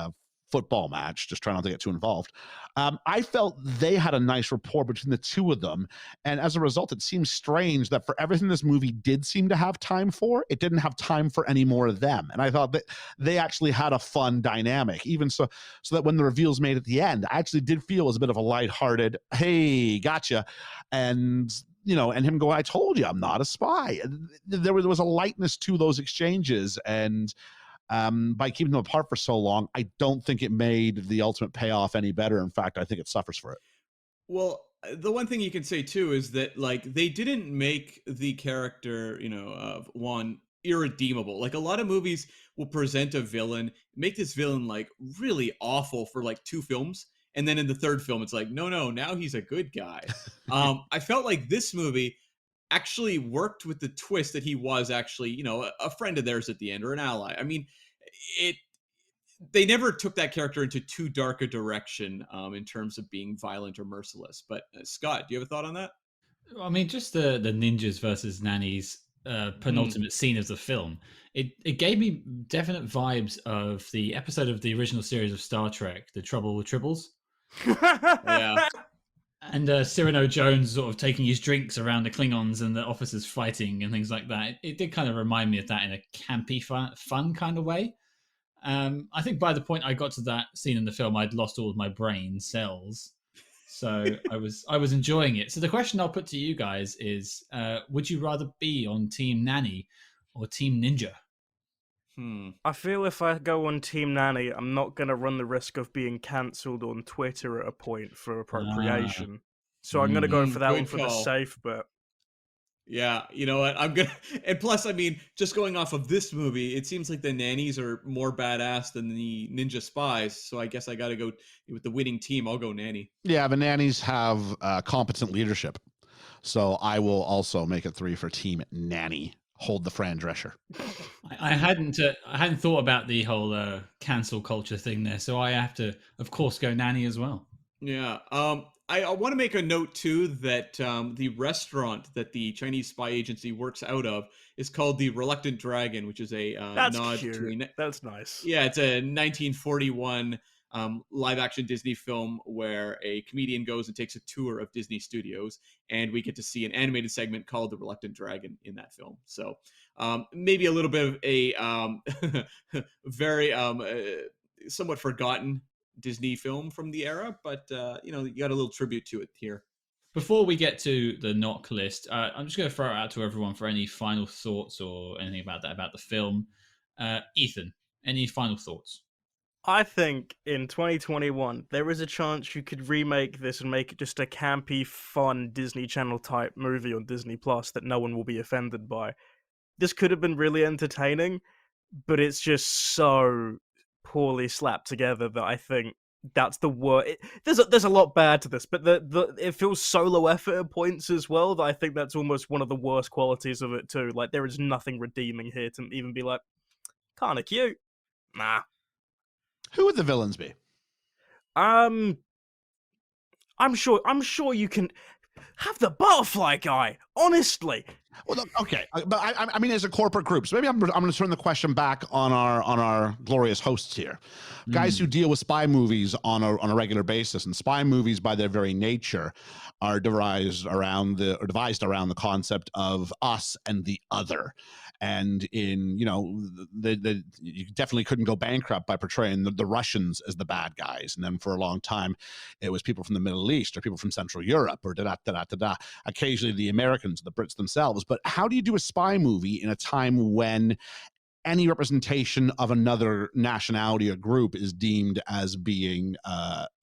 football match, just trying not to get too involved. I felt they had a nice rapport between the two of them, and as a result, it seems strange that for everything this movie did seem to have time for, it didn't have time for any more of them. And I thought that they actually had a fun dynamic, even so that when the reveals made at the end, I actually did feel it was a bit of a lighthearted, hey, gotcha, and you know, and him going, I told you I'm not a spy. There was a lightness to those exchanges, and by keeping them apart for so long, I don't think it made the ultimate payoff any better. In fact, I think it suffers for it.
Well, the one thing you can say too is that like they didn't make the character, you know, of Juan irredeemable. Like a lot of movies will present a villain, make this villain like really awful for like 2 films, and then in the 3rd film it's like, no, now he's a good guy. I felt like this movie actually worked with the twist that he was actually, you know, a friend of theirs at the end, or an ally. I mean, they never took that character into too dark a direction in terms of being violent or merciless. But Scott, do you have a thought on that?
I mean, just the ninjas versus nannies penultimate scene of the film. It gave me definite vibes of the episode of the original series of Star Trek, The Trouble with Tribbles.
Yeah.
And Cyrano Jones sort of taking his drinks around the Klingons and the officers fighting and things like that. It did kind of remind me of that in a campy, fun kind of way. I think by the point I got to that scene in the film, I'd lost all of my brain cells. So I was enjoying it. So the question I'll put to you guys is, would you rather be on Team Nanny or Team Ninja?
I feel if I go on Team Nanny, I'm not going to run the risk of being cancelled on Twitter at a point for appropriation. So I'm going to go for that one for the safe bet.
Yeah, you know what? I'm gonna, and plus, I mean, just going off of this movie, it seems like the nannies are more badass than the ninja spies. So I guess I got to go with the winning team. I'll go nanny.
Yeah, the nannies have competent leadership, so I will also make it 3 for Team Nanny. Hold the Fran Drescher.
I hadn't thought about the whole cancel culture thing there, so I have to, of course, go nanny as well.
Yeah. I want to make a note too that the restaurant that the Chinese spy agency works out of is called the Reluctant Dragon, which is a nod
cute.
to
That's nice.
Yeah, it's a 1941 live-action Disney film where a comedian goes and takes a tour of Disney studios, and we get to see an animated segment called The Reluctant Dragon in that film. So maybe a little bit of a very somewhat forgotten Disney film from the era, but you know, you got a little tribute to it here.
Before we get to the NOC list, I'm just going to throw it out to everyone for any final thoughts or anything about the film. Ethan, any final thoughts?
I think in 2021, there is a chance you could remake this and make it just a campy, fun Disney Channel type movie on Disney Plus that no one will be offended by. This could have been really entertaining, but it's just so poorly slapped together that I think that's the worst. There's a lot bad to this, but it feels so low effort at points as well that I think that's almost one of the worst qualities of it too. Like, there is nothing redeeming here to even be like, kind of cute. Nah.
Who would the villains be?
I'm sure you can have the butterfly guy. Honestly.
Well, look, okay, but I mean, as a corporate group, so maybe I'm going to turn the question back on our glorious hosts here, guys who deal with spy movies on a regular basis, and spy movies by their very nature are devised around the concept of us and the other, And in, you definitely couldn't go bankrupt by portraying the Russians as the bad guys. And then for a long time, it was people from the Middle East or people from Central Europe or da-da-da-da-da. Occasionally the Americans, the Brits themselves. But how do you do a spy movie in a time when any representation of another nationality or group is deemed as being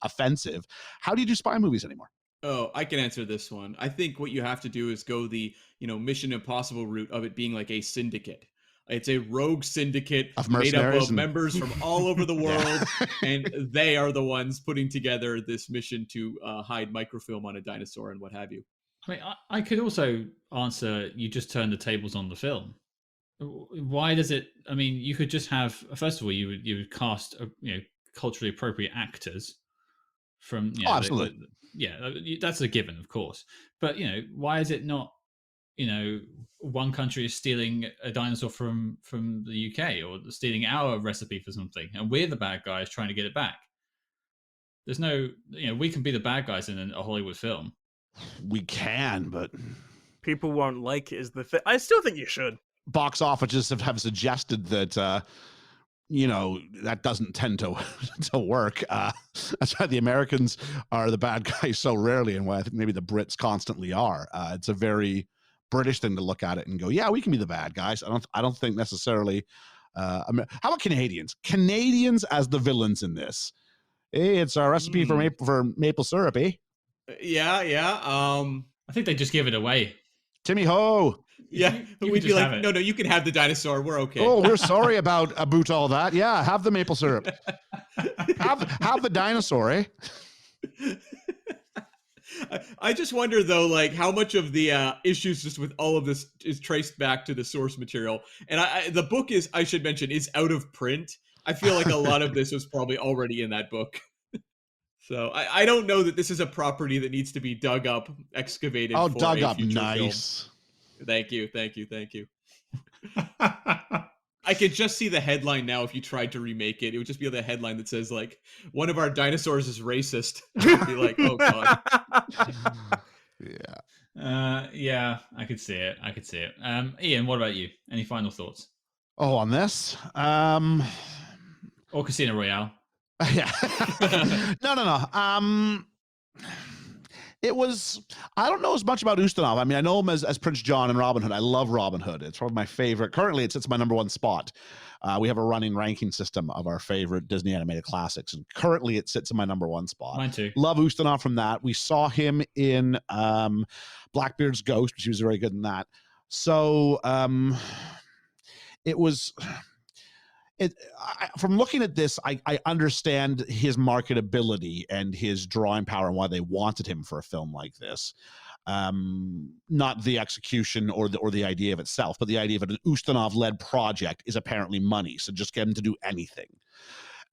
offensive? How do you do spy movies anymore?
Oh, I can answer this one. I think what you have to do is go the, Mission Impossible route of it being like a syndicate. It's a rogue syndicate made up of members from all over the world, and they are the ones putting together this mission to hide microfilm on a dinosaur and what have you.
I mean, I could also answer, you just turn the tables on the film. Why does it? I mean, you could just have. First of all, you would cast culturally appropriate actors from.
Absolutely.
That's a given, of course. But why is it not? One country is stealing a dinosaur from the UK or stealing our recipe for something, and we're the bad guys trying to get it back. There's no, we can be the bad guys in a Hollywood film.
We can, but
people won't like it. Is the thing? I still think you should.
Box offices have suggested that that doesn't tend to work. That's why the Americans are the bad guys so rarely, and why I think maybe the Brits constantly are. It's a very British thing to look at it and go, yeah, we can be the bad guys. I don't think necessarily. How about Canadians? Canadians as the villains in this. Hey, it's our recipe for maple syrup, eh?
Yeah.
I think they just give it away.
Timmy Ho.
Yeah, we'd be like, no, you can have the dinosaur. We're okay.
Oh, we're sorry about all that. Yeah, have the maple syrup. have the dinosaur, eh?
I just wonder, though, like how much of the issues just with all of this is traced back to the source material. And the book is, I should mention, is out of print. I feel like a lot of this was probably already in that book. So I don't know that this is a property that needs to be dug up, excavated.
Oh,
for
dug
a
up, nice.
Film. Thank you. I could just see the headline now. If you tried to remake it, it would just be the headline that says like, "One of our dinosaurs is racist." I'd be like, oh god.
Yeah, I could see it. Ian, what about you? Any final thoughts?
Oh, on this?
Or Casino Royale?
Yeah. No. It was, I don't know as much about Ustinov. I mean, I know him as Prince John in Robin Hood. I love Robin Hood. It's probably my favorite. Currently, it sits my number one spot. We have a running ranking system of our favorite Disney animated classics, and currently it sits in my number one spot.
Mine too.
Love Ustinov from that. We saw him in Blackbeard's Ghost, which he was very good in that. So it was... from looking at this, I understand his marketability and his drawing power and why they wanted him for a film like this. Not the execution or the idea of itself, but the idea of an Ustinov-led project is apparently money. So just get him to do anything.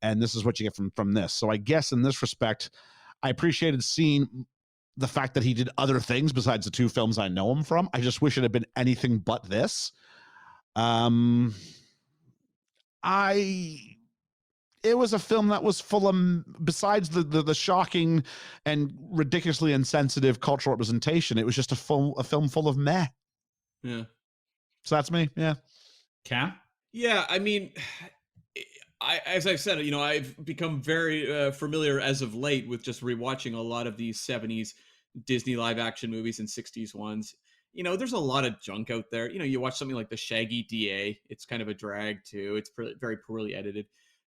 And this is what you get from this. So I guess in this respect, I appreciated seeing the fact that he did other things besides the two films I know him from. I just wish it had been anything but this. It was a film that was full of, besides the shocking and ridiculously insensitive cultural representation, it was just a film full of meh.
Yeah.
So that's me. Yeah.
Cam?
Yeah, I mean, as I've said, I've become very familiar as of late with just rewatching a lot of these 70s Disney live action movies and 60s ones. There's a lot of junk out there. You watch something like The Shaggy DA. It's kind of a drag too. It's very poorly edited.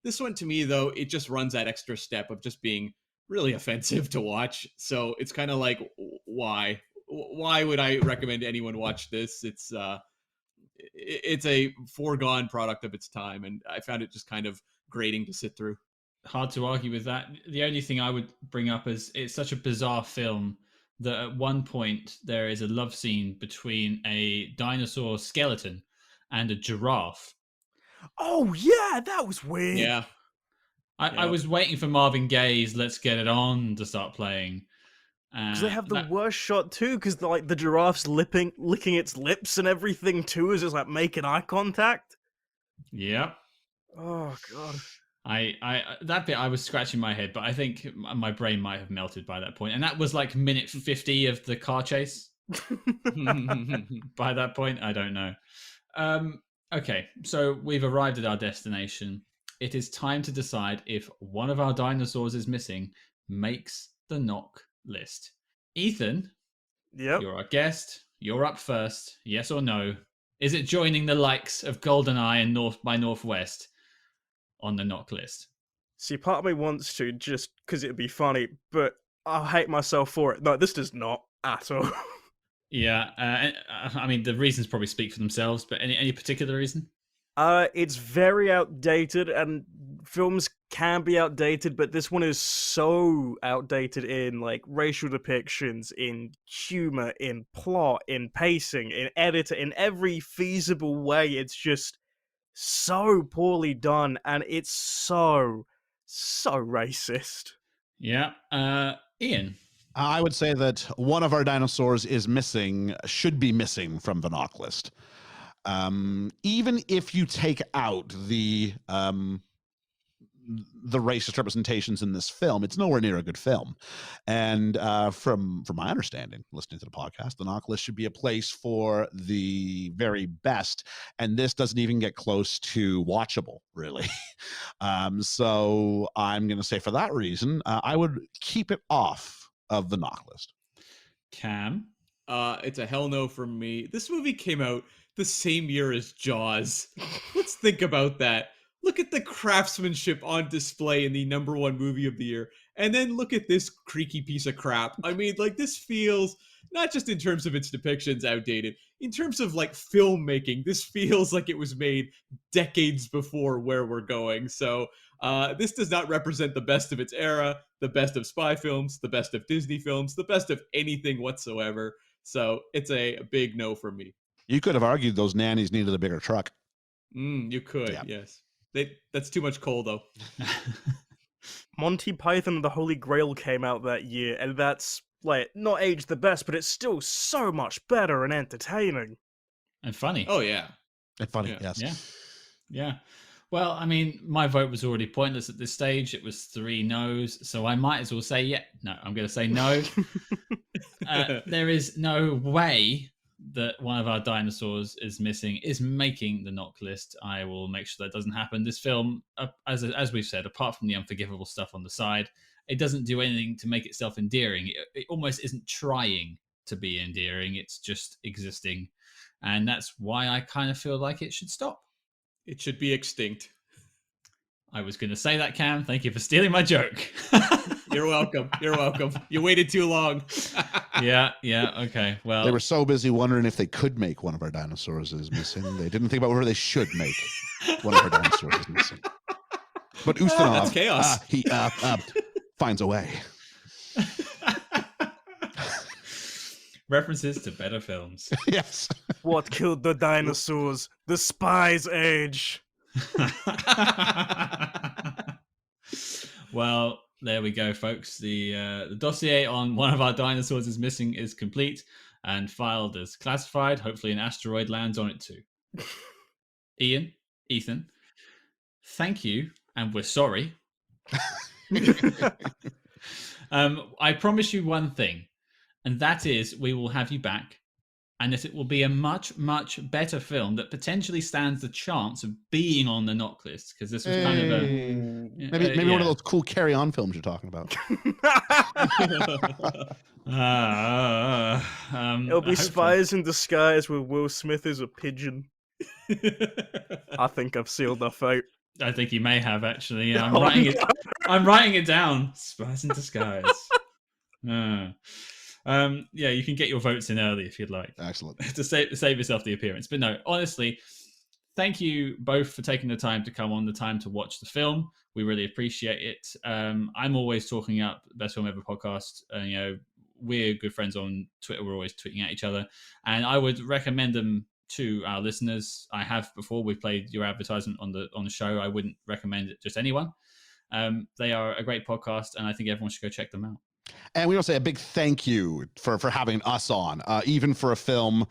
This one, to me, though, it just runs that extra step of just being really offensive to watch. So it's kind of like, why would I recommend anyone watch this? It's a foregone product of its time. And I found it just kind of grating to sit through.
Hard to argue with that. The only thing I would bring up is it's such a bizarre film that at one point there is a love scene between a dinosaur skeleton and a giraffe.
Oh, yeah, that was weird.
Yeah.
I was waiting for Marvin Gaye's Let's Get It On to start playing.
Because they have the worst shot, too, because the giraffe's licking its lips and everything, too, is just like making eye contact.
Yep.
Oh, God.
That bit I was scratching my head, but I think my brain might have melted by that point. And that was like minute 50 of the car chase. By that point, I don't know. Okay, so we've arrived at our destination. It is time to decide if One of Our Dinosaurs is Missing makes the NOC list. Ethan,
Yep.
you're our guest. You're up first. Yes or no? Is it joining the likes of GoldenEye and North by Northwest on the NOC list?
See, part of me wants to just because it'd be funny, but I'll hate myself for it. No, this does not at all.
Yeah, I mean the reasons probably speak for themselves, but any particular reason?
It's very outdated, and films can be outdated, but this one is so outdated in like racial depictions, in humor, in plot, in pacing, in editor, in every feasible way. It's just so poorly done, and it's so racist.
Yeah, Ian.
I would say that One of Our Dinosaurs is missing, should be missing from the NOC list. Even if you take out the racist representations in this film, it's nowhere near a good film. And from my understanding, listening to the podcast, the NOC list should be a place for the very best, and this doesn't even get close to watchable, really. So I'm going to say for that reason, I would keep it off of the NOC list.
Cam.
It's a hell no from me. This movie came out the same year as Jaws. Let's think about that. Look at the craftsmanship on display in the #1 movie of the year, and then look at this creaky piece of crap. I mean, like, this feels, not just in terms of its depictions outdated, in terms of like filmmaking, this feels like it was made decades before where we're going. So this does not represent the best of its era, the best of spy films, the best of Disney films, the best of anything whatsoever. So it's a big no from me.
You could have argued those nannies needed a bigger truck.
You could, yes. That's too much coal, though.
Monty Python and the Holy Grail came out that year, and that's like not aged the best, but it's still so much better and entertaining.
And funny.
Oh, yeah.
And funny,
Yeah.
yes.
Yeah. Well, I mean, my vote was already pointless at this stage. It was 3 no's, so I might as well say, no, I'm going to say no. There is no way that One of Our Dinosaurs is making the NOC list. I will make sure that doesn't happen. This film, as we've said, apart from the unforgivable stuff on the side, it doesn't do anything to make itself endearing. It almost isn't trying to be endearing. It's just existing. And that's why I kind of feel like it should stop.
It should be extinct.
I was going to say that, Cam. Thank you for stealing my joke.
You're welcome. You're welcome. You waited too long.
Yeah. Okay. Well,
They were so busy wondering if they could make One of Our Dinosaurs is missing. They didn't think about where they should make One of Our Dinosaurs is missing. But Ustinov,
That's chaos.
he finds a way.
references to better films.
Yes.
What killed the dinosaurs? The Spy's Age.
Well, there we go, folks. The dossier on One of Our Dinosaurs is Missing is complete and filed as classified. Hopefully an asteroid lands on it too. Ethan, thank you, and we're sorry. I promise you one thing, and that is we will have you back, and that it will be a much, much better film that potentially stands the chance of being on the NOC list, because this was kind of a...
Maybe one of those cool carry-on films you're talking about.
It'll be Spies in Disguise with Will Smith as a pigeon. I think I've sealed our fate.
I think you may have, actually. Yeah,
Oh,
I'm writing it down. Spies in Disguise. Yeah, you can get your votes in early if you'd like.
Excellent.
To save yourself the appearance. But no, honestly, thank you both for taking the time to come on, the time to watch the film. We really appreciate it. I'm always talking up Best Film Ever podcast. We're good friends on Twitter. We're always tweeting at each other. And I would recommend them to our listeners. I have before. We've played your advertisement on the show. I wouldn't recommend it just anyone. They are a great podcast, and I think everyone should go check them out.
And we want to say a big thank you for having us on, even for a film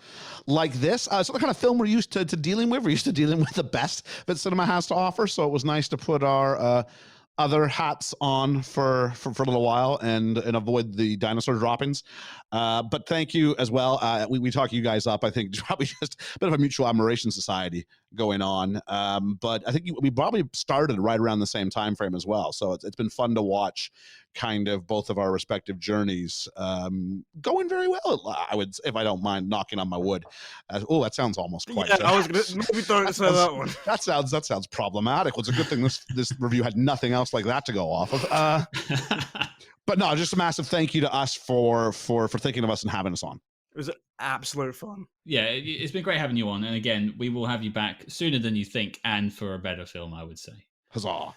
like this. So the kind of film we're used to dealing with. We're used to dealing with the best that cinema has to offer. So it was nice to put our other hats on for a little while and avoid the dinosaur droppings. But thank you as well. We talk you guys up. I think probably just a bit of a mutual admiration society going on. But I think we probably started right around the same time frame as well. So it's been fun to watch kind of both of our respective journeys going very well. I would, if I don't mind knocking on my wood. Oh, that sounds almost quite.
Yeah, I was gonna maybe don't say that one.
That sounds problematic. Well, it's a good thing this review had nothing else like that to go off of. But no, just a massive thank you to us for thinking of us and having us on.
It was absolute fun.
Yeah, it's been great having you on. And again, we will have you back sooner than you think, and for a better film, I would say.
Huzzah!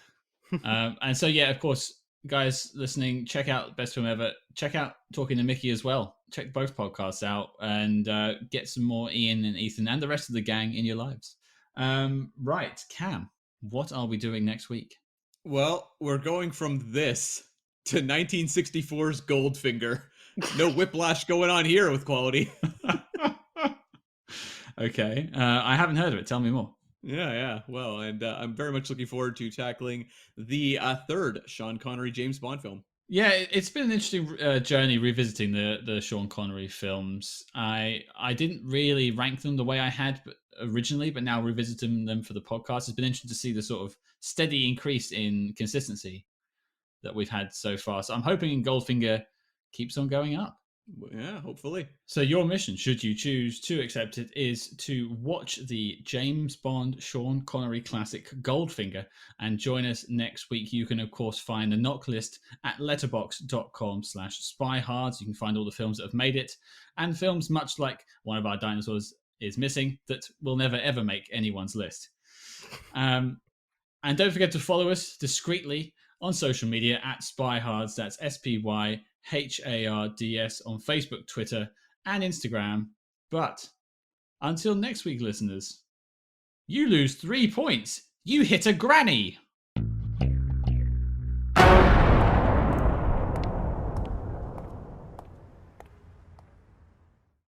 And so, yeah, of course, guys listening, check out Best Film Ever. Check out Talking to Mickey as well. Check both podcasts out and get some more Ian and Ethan and the rest of the gang in your lives. Right, Cam, what are we doing next week?
Well, we're going from this to 1964's Goldfinger. No whiplash going on here with quality.
Okay, I haven't heard of it. Tell me more.
Yeah. Well, and I'm very much looking forward to tackling the third Sean Connery James Bond film.
Yeah, it's been an interesting journey revisiting the Sean Connery films. I didn't really rank them the way I had originally, but now revisiting them for the podcast, it's been interesting to see the sort of steady increase in consistency that we've had so far. So I'm hoping Goldfinger keeps on going up.
Yeah, hopefully.
So your mission, should you choose to accept it, is to watch the James Bond Sean Connery classic Goldfinger and join us next week. You can, of course, find the NOC list at letterboxd.com/SpyHards. You can find all the films that have made it and films much like One of Our Dinosaurs is missing that will never, ever make anyone's list. And don't forget to follow us discreetly on social media at SpyHards. That's SpyHards on Facebook, Twitter, and Instagram. But until next week, listeners, you lose 3 points. You hit a granny.